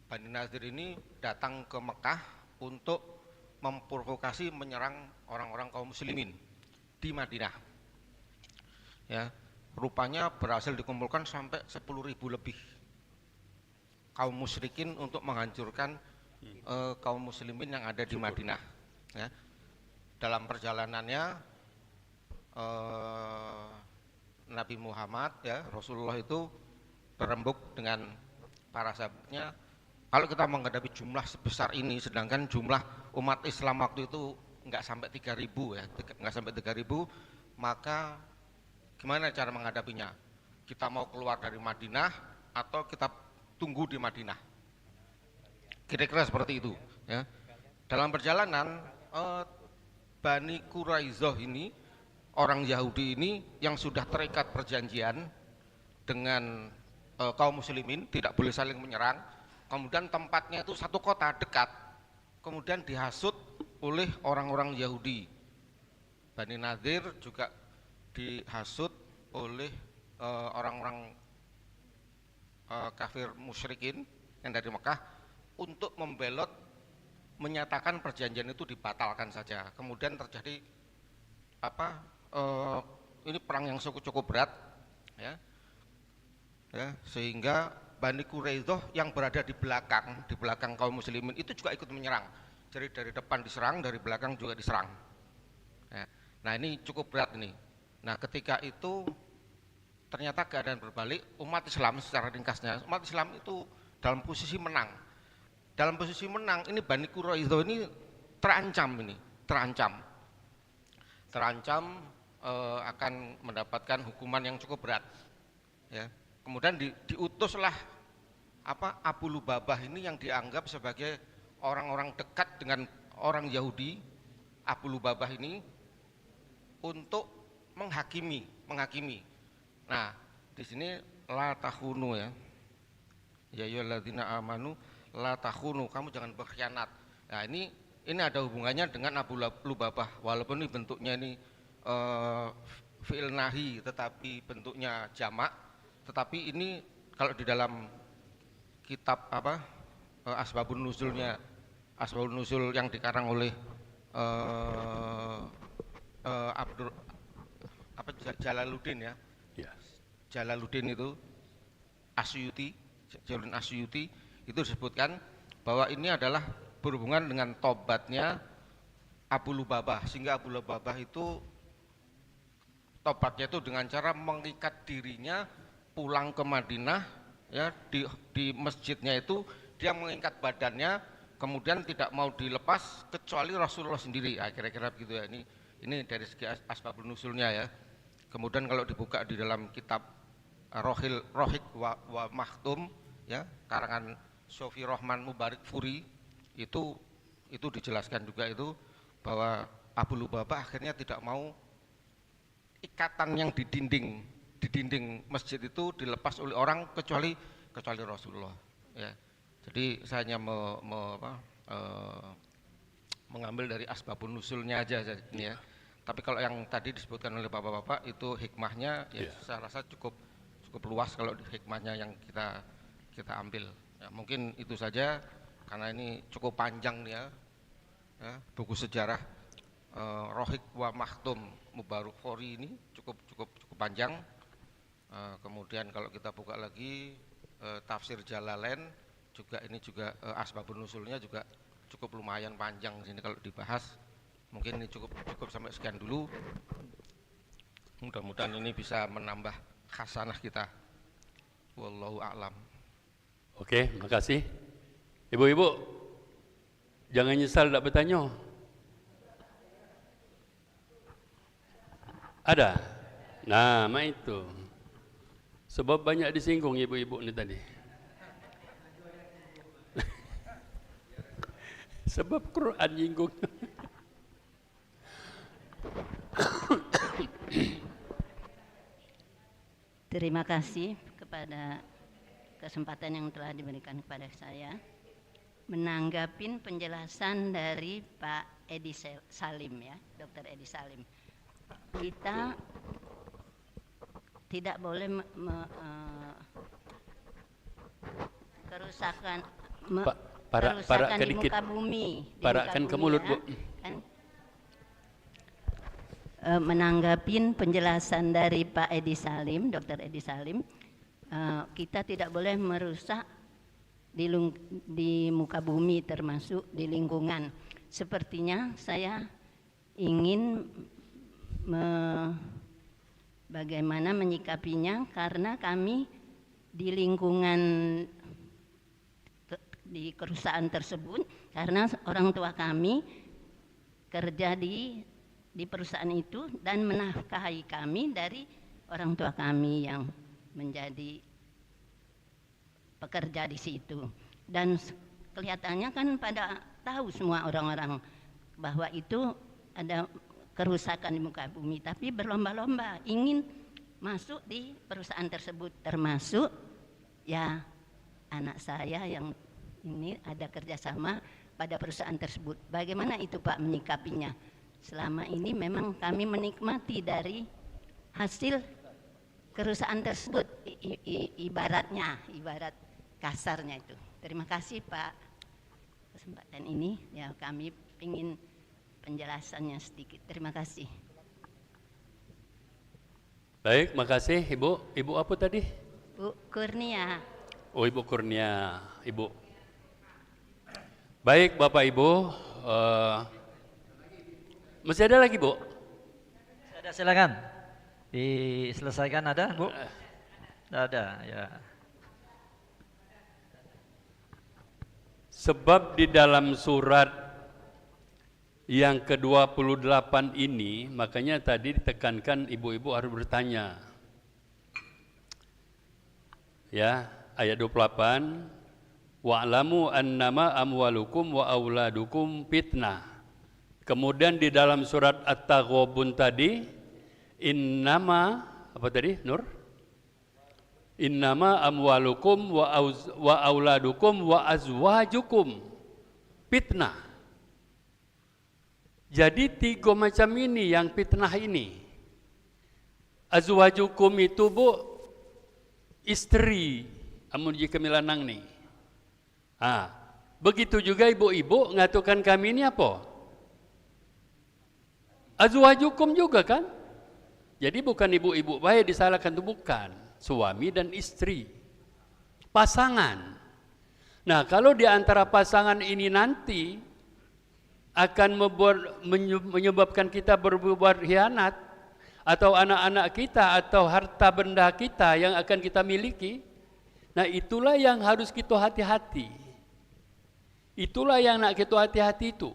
Bani Nadir ini datang ke Mekah untuk memprovokasi menyerang orang-orang kaum muslimin di Madinah. Ya, rupanya berhasil dikumpulkan sampai 10.000 lebih kaum musyrikin untuk menghancurkan kaum muslimin yang ada di Madinah. Ya. Dalam perjalanannya Nabi Muhammad, ya, Rasulullah itu berembuk dengan para sahabatnya. Kalau kita menghadapi jumlah sebesar ini, sedangkan jumlah umat Islam waktu itu nggak sampai 3.000 ya, nggak sampai 3.000, maka gimana cara menghadapinya? Kita mau keluar dari Madinah atau kita tunggu di Madinah? Kira-kira seperti itu. Ya. Dalam perjalanan Bani Quraizoh ini, orang Yahudi ini yang sudah terikat perjanjian dengan kaum muslimin, tidak boleh saling menyerang. Kemudian tempatnya itu satu kota dekat, kemudian dihasut oleh orang-orang Yahudi. Bani Nadir juga dihasut oleh orang-orang kafir musyrikin yang dari Mekah untuk membelot menyatakan perjanjian itu dibatalkan saja. Kemudian terjadi ini perang yang cukup berat, ya, sehingga Bani Quraizoh yang berada di belakang kaum muslimin itu juga ikut menyerang. Jadi dari depan diserang, dari belakang juga diserang. Ya. Nah ini cukup berat ini. Nah ketika itu ternyata keadaan berbalik, umat Islam secara ringkasnya, umat Islam itu dalam posisi menang. Dalam posisi menang ini Bani Quraizoh ini terancam akan mendapatkan hukuman yang cukup berat. Ya. Kemudian diutuslah Abu Lubabah ini yang dianggap sebagai orang-orang dekat dengan orang Yahudi, Abu Lubabah ini untuk menghakimi. Nah, di sini la takhunu ya. Ya ayyuhalladzina amanu la takhunu, kamu jangan berkhianat. Nah, ini ada hubungannya dengan Abu Lubabah, walaupun ini bentuknya ini fi'il nahi tetapi bentuknya jamak. Tetapi ini kalau di dalam kitab Asbabun Nuzul yang dikarang oleh Jalaluddin ya. Jalaluddin itu Jalaluddin Asyuti itu disebutkan bahwa ini adalah berhubungan dengan tobatnya Abu Lubabah, sehingga Abu Lubabah itu tobatnya itu dengan cara mengikat dirinya pulang ke Madinah, ya, di masjidnya itu dia mengikat badannya, kemudian tidak mau dilepas kecuali Rasulullah sendiri. Kira-kira begitu ya. Ini dari segi asbabun nuzulnya ya. Kemudian kalau dibuka di dalam kitab Rohik wa Mahtum ya, karangan Sofi Rohman Mubarak Furi, itu dijelaskan juga itu bahwa Abu Lubabah akhirnya tidak mau ikatan yang di dinding masjid itu dilepas oleh orang kecuali Rasulullah ya. Jadi saya hanya mengambil dari asbabun nuzulnya aja ini ya. Tapi kalau yang tadi disebutkan oleh bapak-bapak itu hikmahnya ya, saya rasa cukup luas kalau hikmahnya yang kita ambil ya. Mungkin itu saja karena ini cukup panjang ya, buku sejarah Rohik wa Mahtum Mubarak Furi ini cukup panjang. Kemudian kalau kita buka lagi tafsir Jalalain juga ini juga asbabun nuzulnya juga cukup lumayan panjang di sini kalau dibahas. Mungkin ini cukup sampai sekian dulu. Mudah-mudahan ini bisa menambah khasanah kita. Wallahu a'lam. Oke, makasih. Ibu-ibu, jangan nyesal tak bertanya. Ada? Nah, itu. Sebab banyak disinggung ibu-ibu ni tadi. Sebab Quran nyinggung. Terima kasih kepada kesempatan yang telah diberikan kepada saya menanggapin penjelasan dari Pak Edi Salim ya, Dr. Edi Salim. Kita tidak boleh kerusakan kerusakan di muka bumi. Parakan ke mulut, Bu. Kan? Menanggapin penjelasan dari Pak Edi Salim, Dr. Edi Salim, kita tidak boleh merusak di muka bumi termasuk di lingkungan. Sepertinya saya ingin bagaimana menyikapinya karena kami di lingkungan di perusahaan tersebut karena orang tua kami kerja di perusahaan itu dan menafkahi kami dari orang tua kami yang menjadi pekerja di situ. Dan kelihatannya kan pada tahu semua orang-orang bahwa itu ada kerusakan di muka bumi, tapi berlomba-lomba ingin masuk di perusahaan tersebut, termasuk ya anak saya yang ini ada kerjasama pada perusahaan tersebut. Bagaimana itu Pak menyikapinya? Selama ini memang kami menikmati dari hasil kerusakan tersebut, ibarat kasarnya itu. Terima kasih Pak kesempatan ini, ya kami ingin penjelasannya sedikit. Terima kasih. Baik, makasih Ibu. Ibu apa tadi? Bu Kurnia. Oh, Ibu Kurnia, Ibu. Baik, Bapak Ibu. Masih ada lagi, Bu? Ada, silakan. Diselesaikan ada, Bu? Ada, ya. Sebab di dalam surat yang ke-28 ini, makanya tadi ditekankan ibu-ibu harus bertanya. Ya, ayat 28, wa'lamu annama amwalukum wa auladukum fitnah. Kemudian di dalam surat At-Taghabun tadi, innama, apa tadi, Nur? Innama amwalukum wa auladukum wa azwajukum fitnah. Jadi 3 macam ini yang fitnah ini. Azwajukum itu, Bu, istri, amun jika milanang nih. Begitu juga ibu-ibu ngatukan kami ini apa? Azwajukum juga kan? Jadi bukan ibu-ibu baik disalahkan, itu bukan. Suami dan istri, pasangan. Nah, kalau di antara pasangan ini nanti akan menyebabkan kita berbuat khianat, atau anak-anak kita, atau harta benda kita yang akan kita miliki, nah itulah yang harus kita hati-hati. Itulah yang nak kita hati-hati itu.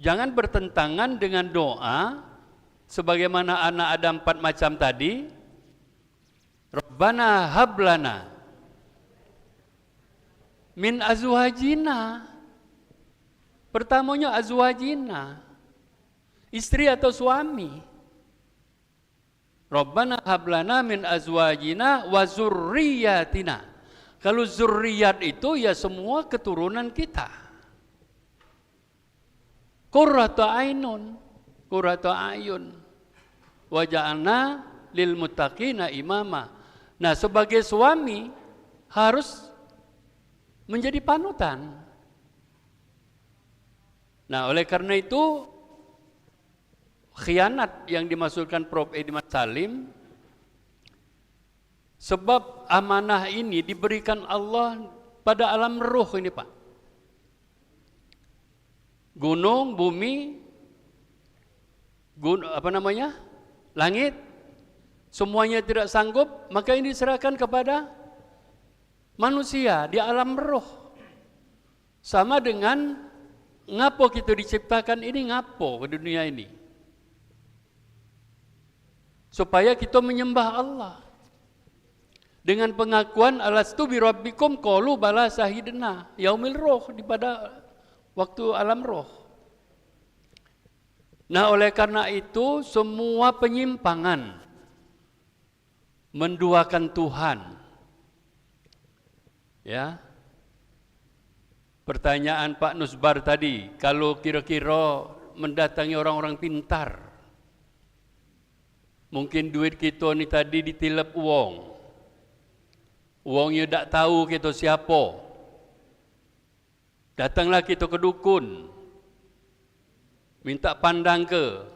Jangan bertentangan dengan doa, sebagaimana anak ada 4 macam tadi. Rabbana hablana min azwajina. Pertamanya azwajina, istri atau suami. Rabbana hablana min azwajina wa zurriyatina. Kalau zurriyat itu ya semua keturunan kita. Qurrata ainun, qurrata ayun. Wa ja'alna lil muttaqina imama. Nah, sebagai suami harus menjadi panutan. Nah, oleh karena itu khianat yang dimaksudkan Prof. Edi Salim, sebab amanah ini diberikan Allah pada alam ruh ini, Pak. Gunung, bumi, langit, semuanya tidak sanggup, maka ini diserahkan kepada manusia di alam roh. Sama dengan ngapo kita diciptakan ini, ngapo ke dunia ini, supaya kita menyembah Allah dengan pengakuan alastu bi rabbikum qalu bala syahidna yaumil roh, di pada waktu alam roh. Nah, oleh karena itu semua penyimpangan menduakan Tuhan, ya. Pertanyaan Pak Nusbar tadi, kalau kira-kira mendatangi orang-orang pintar, mungkin duit kita ni tadi ditilep uangnya tak tahu kita siapa, datanglah kita ke dukun, minta pandang ke,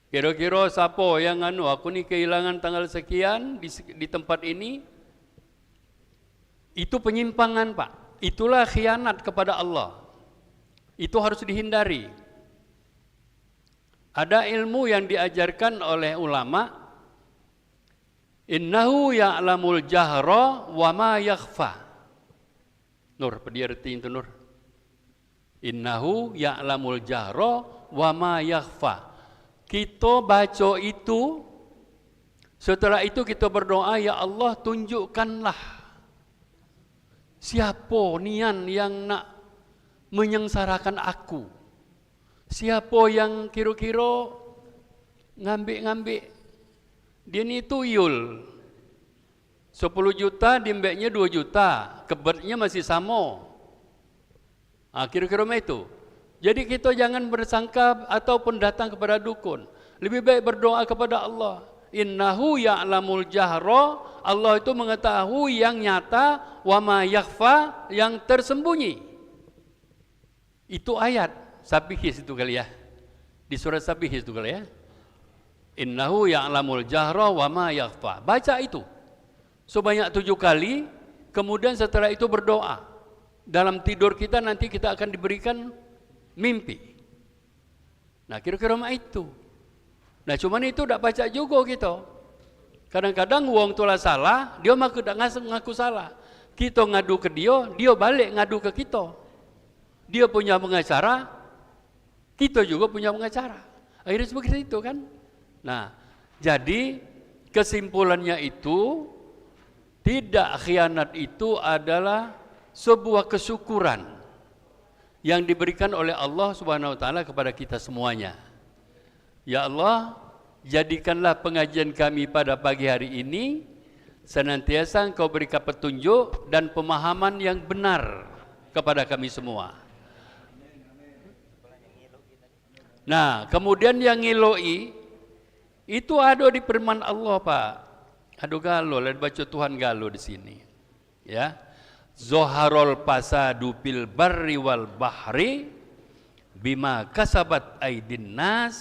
kira-kira siapa yang aku ni kehilangan tanggal sekian di tempat ini. Itu penyimpangan, Pak. Itulah khianat kepada Allah. Itu harus dihindari. Ada ilmu yang diajarkan oleh ulama, innahu ya'lamul jahra wa ma yakhfa. Nur, pediarti itu Nur. Innahu ya'lamul jahra wa ma yakhfa. Kita baca itu, setelah itu kita berdoa, ya Allah tunjukkanlah siapa nian yang nak menyengsarakan aku, siapa yang kira-kira ngambil dia ni tuyul 10 juta, dimbeknya 2 juta, kebetnya masih sama. Kira-kira itu. Jadi kita jangan bersangka ataupun datang kepada dukun. Lebih baik berdoa kepada Allah. Innahu ya'lamul jahra, Allah itu mengetahui yang nyata, wa ma yakhfa, yang tersembunyi. Itu ayat Sabihis itu kali ya. Di surat Sabihis itu kali ya. Innahu ya'lamul jahra wa ma yakhfa. Baca itu sebanyak 7 kali, kemudian setelah itu berdoa. Dalam tidur kita nanti kita akan diberikan mimpi. Nah, kira-kira itu. Nah, cuman itu tak baca juga kita. Kadang-kadang uang tu lah salah, dia ngaku salah. Kita ngadu ke dia, dia balik ngadu ke kita. Dia punya pengacara, kita juga punya pengacara. Akhirnya seperti itu kan. Nah, jadi kesimpulannya itu, tidak khianat itu adalah sebuah kesyukuran yang diberikan oleh Allah Subhanahu wa taala kepada kita semuanya. Ya Allah, jadikanlah pengajian kami pada pagi hari ini senantiasa Engkau berikan petunjuk dan pemahaman yang benar kepada kami semua. Nah, kemudian yang ngiloi itu ada di firman Allah, Pak. Aduh galo, lah baca Tuhan galo di sini. Ya. Zoharol pasadu bil barri wal bahri bima kasabat aidin nas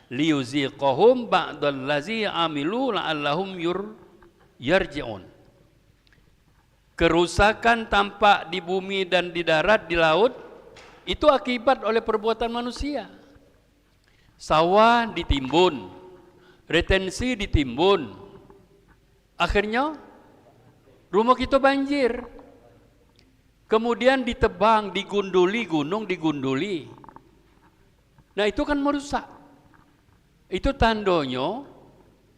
liyuziqahum ba'dallazi amilu la'allahum yarji'un. Kerusakan tampak di bumi dan di darat, di laut, itu akibat oleh perbuatan manusia. Sawah ditimbun, retensi ditimbun, akhirnya rumah kita banjir. Kemudian ditebang, digunduli, gunung digunduli. Nah, itu kan merusak. Itu tandanya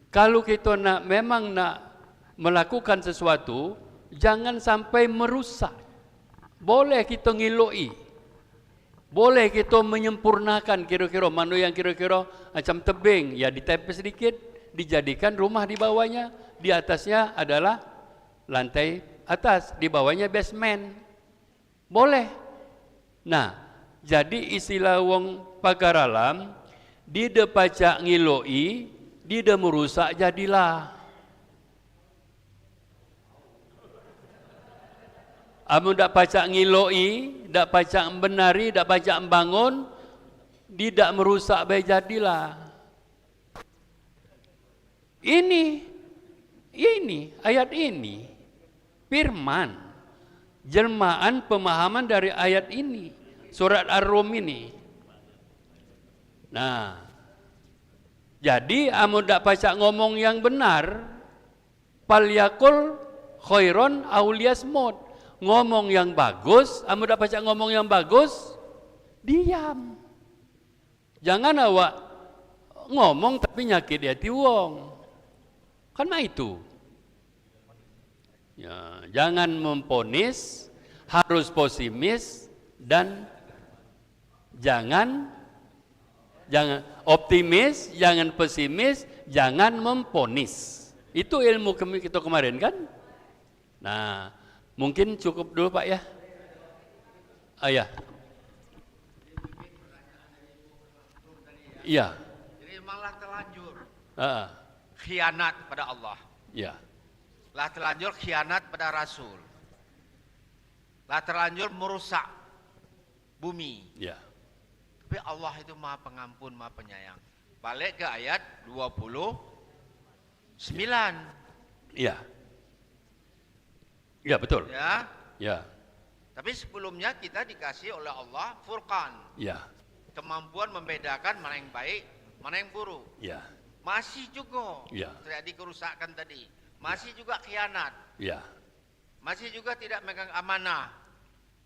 kalau kita memang nak melakukan sesuatu, jangan sampai merusak. Boleh kita ngiloi, boleh kita menyempurnakan, kira-kira mana yang kira-kira macam tebing, ya ditempel sedikit, dijadikan rumah di bawahnya, di atasnya adalah lantai atas, di bawahnya basement. Boleh. Nah, jadi istilah wong pagar alam, dia pacak ngiloi, dia merusak jadilah. Amun dak pacak ngiloi, dak pacak membenari, dak pacak membangun, tidak merusak baik jadilah. Ini ayat ini firman, jelmaan pemahaman dari ayat ini, surat Ar-Rum ini. Nah, Jadi amun dak pacak ngomong yang benar, palyakul khairon auliasmut. Ngomong yang bagus, amun dak pacak ngomong yang bagus, diam. Jangan awak ngomong tapi nyakit hati wong. Kan mah itu. Ya, jangan memponis, harus pesimis dan jangan optimis, jangan pesimis, jangan memponis. Itu ilmu kita kemarin kan? Nah, mungkin cukup dulu Pak ya. Ayah. Iya. Jadi malah terlanjur Ah, khianat pada Allah. iya. Lah terlanjur khianat pada Rasul. Lah terlanjur merusak bumi. Iya. Tapi Allah itu Maha Pengampun, Maha Penyayang. Balik ke ayat 29. Iya. Iya betul. Ya. Ya. Tapi sebelumnya kita dikasih oleh Allah Furqan. Ya. Kemampuan membedakan mana yang baik, mana yang buruk. Ya. Masih juga Ya. terjadi kerusakan tadi. Masih juga khianat. Ya. Masih juga tidak megang amanah.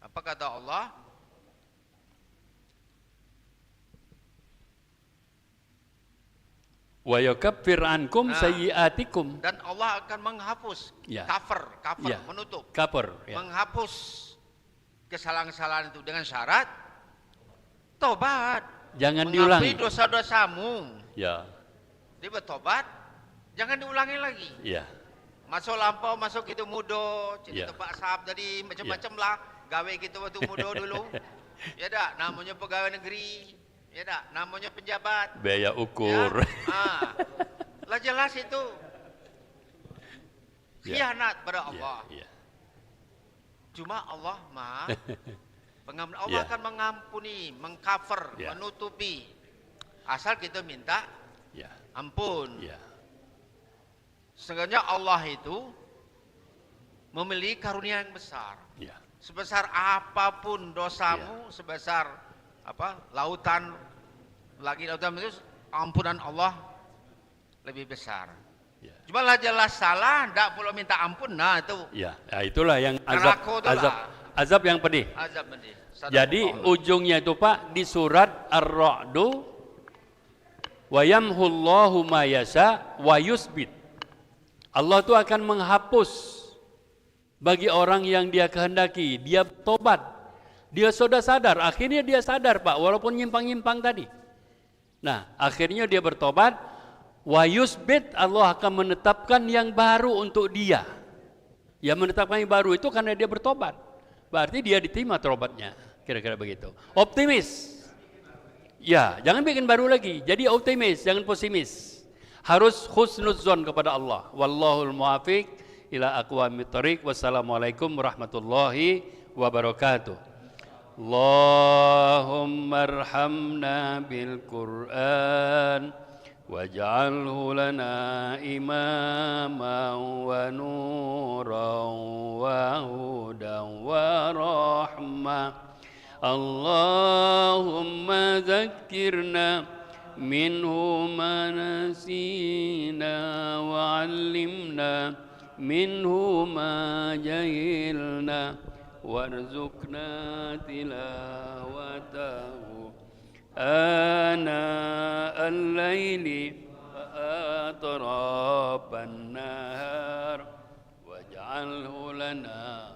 Apa kata Allah? Wa yukaffir ankum sayyi'atikum. Dan Allah akan menghapus, Ya. cover, Ya. menutup, Cover. Ya. menghapus kesalahan-kesalahan itu dengan syarat tobat. Jangan Mengakui diulangi. dosa-dosamu. Ya. Dia bertobat, jangan diulangi lagi. Ya. Masuk lampau, masuk itu mudo, Ya. cerita Pak Sahab tadi macam-macam lah. Gawe gitu waktu mudo dulu. Ya dak, namanya pegawai negeri. Ya dak, namanya penjabat. Biaya ukur. Ya. Lah jelas itu Ya. khianat pada Allah. Ya. Cuma Allah Maha Pengampun. Allah Ya. akan mengampuni, mengcover, Ya. menutupi. Asal kita minta Ya. ampun. Ya. Sesungguhnya Allah itu memiliki karunia yang besar. Ya. Sebesar apapun dosamu, sebesar apa lautan, lagi lautan itu ampunan Allah lebih besar. Ya. Cuma lah jelas salah, tidak perlu minta ampun. Nah itu Ya. Ya, itulah yang Neraka itulah. azab yang pedih. azab ini. Jadi ujungnya itu Pak di surat Ar-Ra'du wa yamhullahu ma yasha wa yusbit. Allah itu akan menghapus bagi orang yang dia kehendaki, dia tobat. Dia sudah sadar, akhirnya dia sadar Pak, walaupun nyimpang-nyimpang tadi. Nah, akhirnya dia bertobat, wa yusbit, Allah akan menetapkan yang baru untuk dia. Yang menetapkan yang baru itu karena dia bertobat. Berarti dia diterima tobatnya, kira-kira begitu. Optimis. Ya, jangan bikin baru lagi. Jadi optimis, jangan pesimis. Harus husnudzon kepada Allah. Wallahul muwaffiq ila aqwamit thoriq. Wassalamualaikum warahmatullahi wabarakatuh. Allahumma arhamna bil Qur'an waj'alhu lana imaman wa nuran wa hudan wa rahmah. Allahumma zakkirna minhu ma nasina wa 'allimna minhu ma jahilna warzuqna tilawatahu ana al-laili wa atrafan nahar waj'alhu lana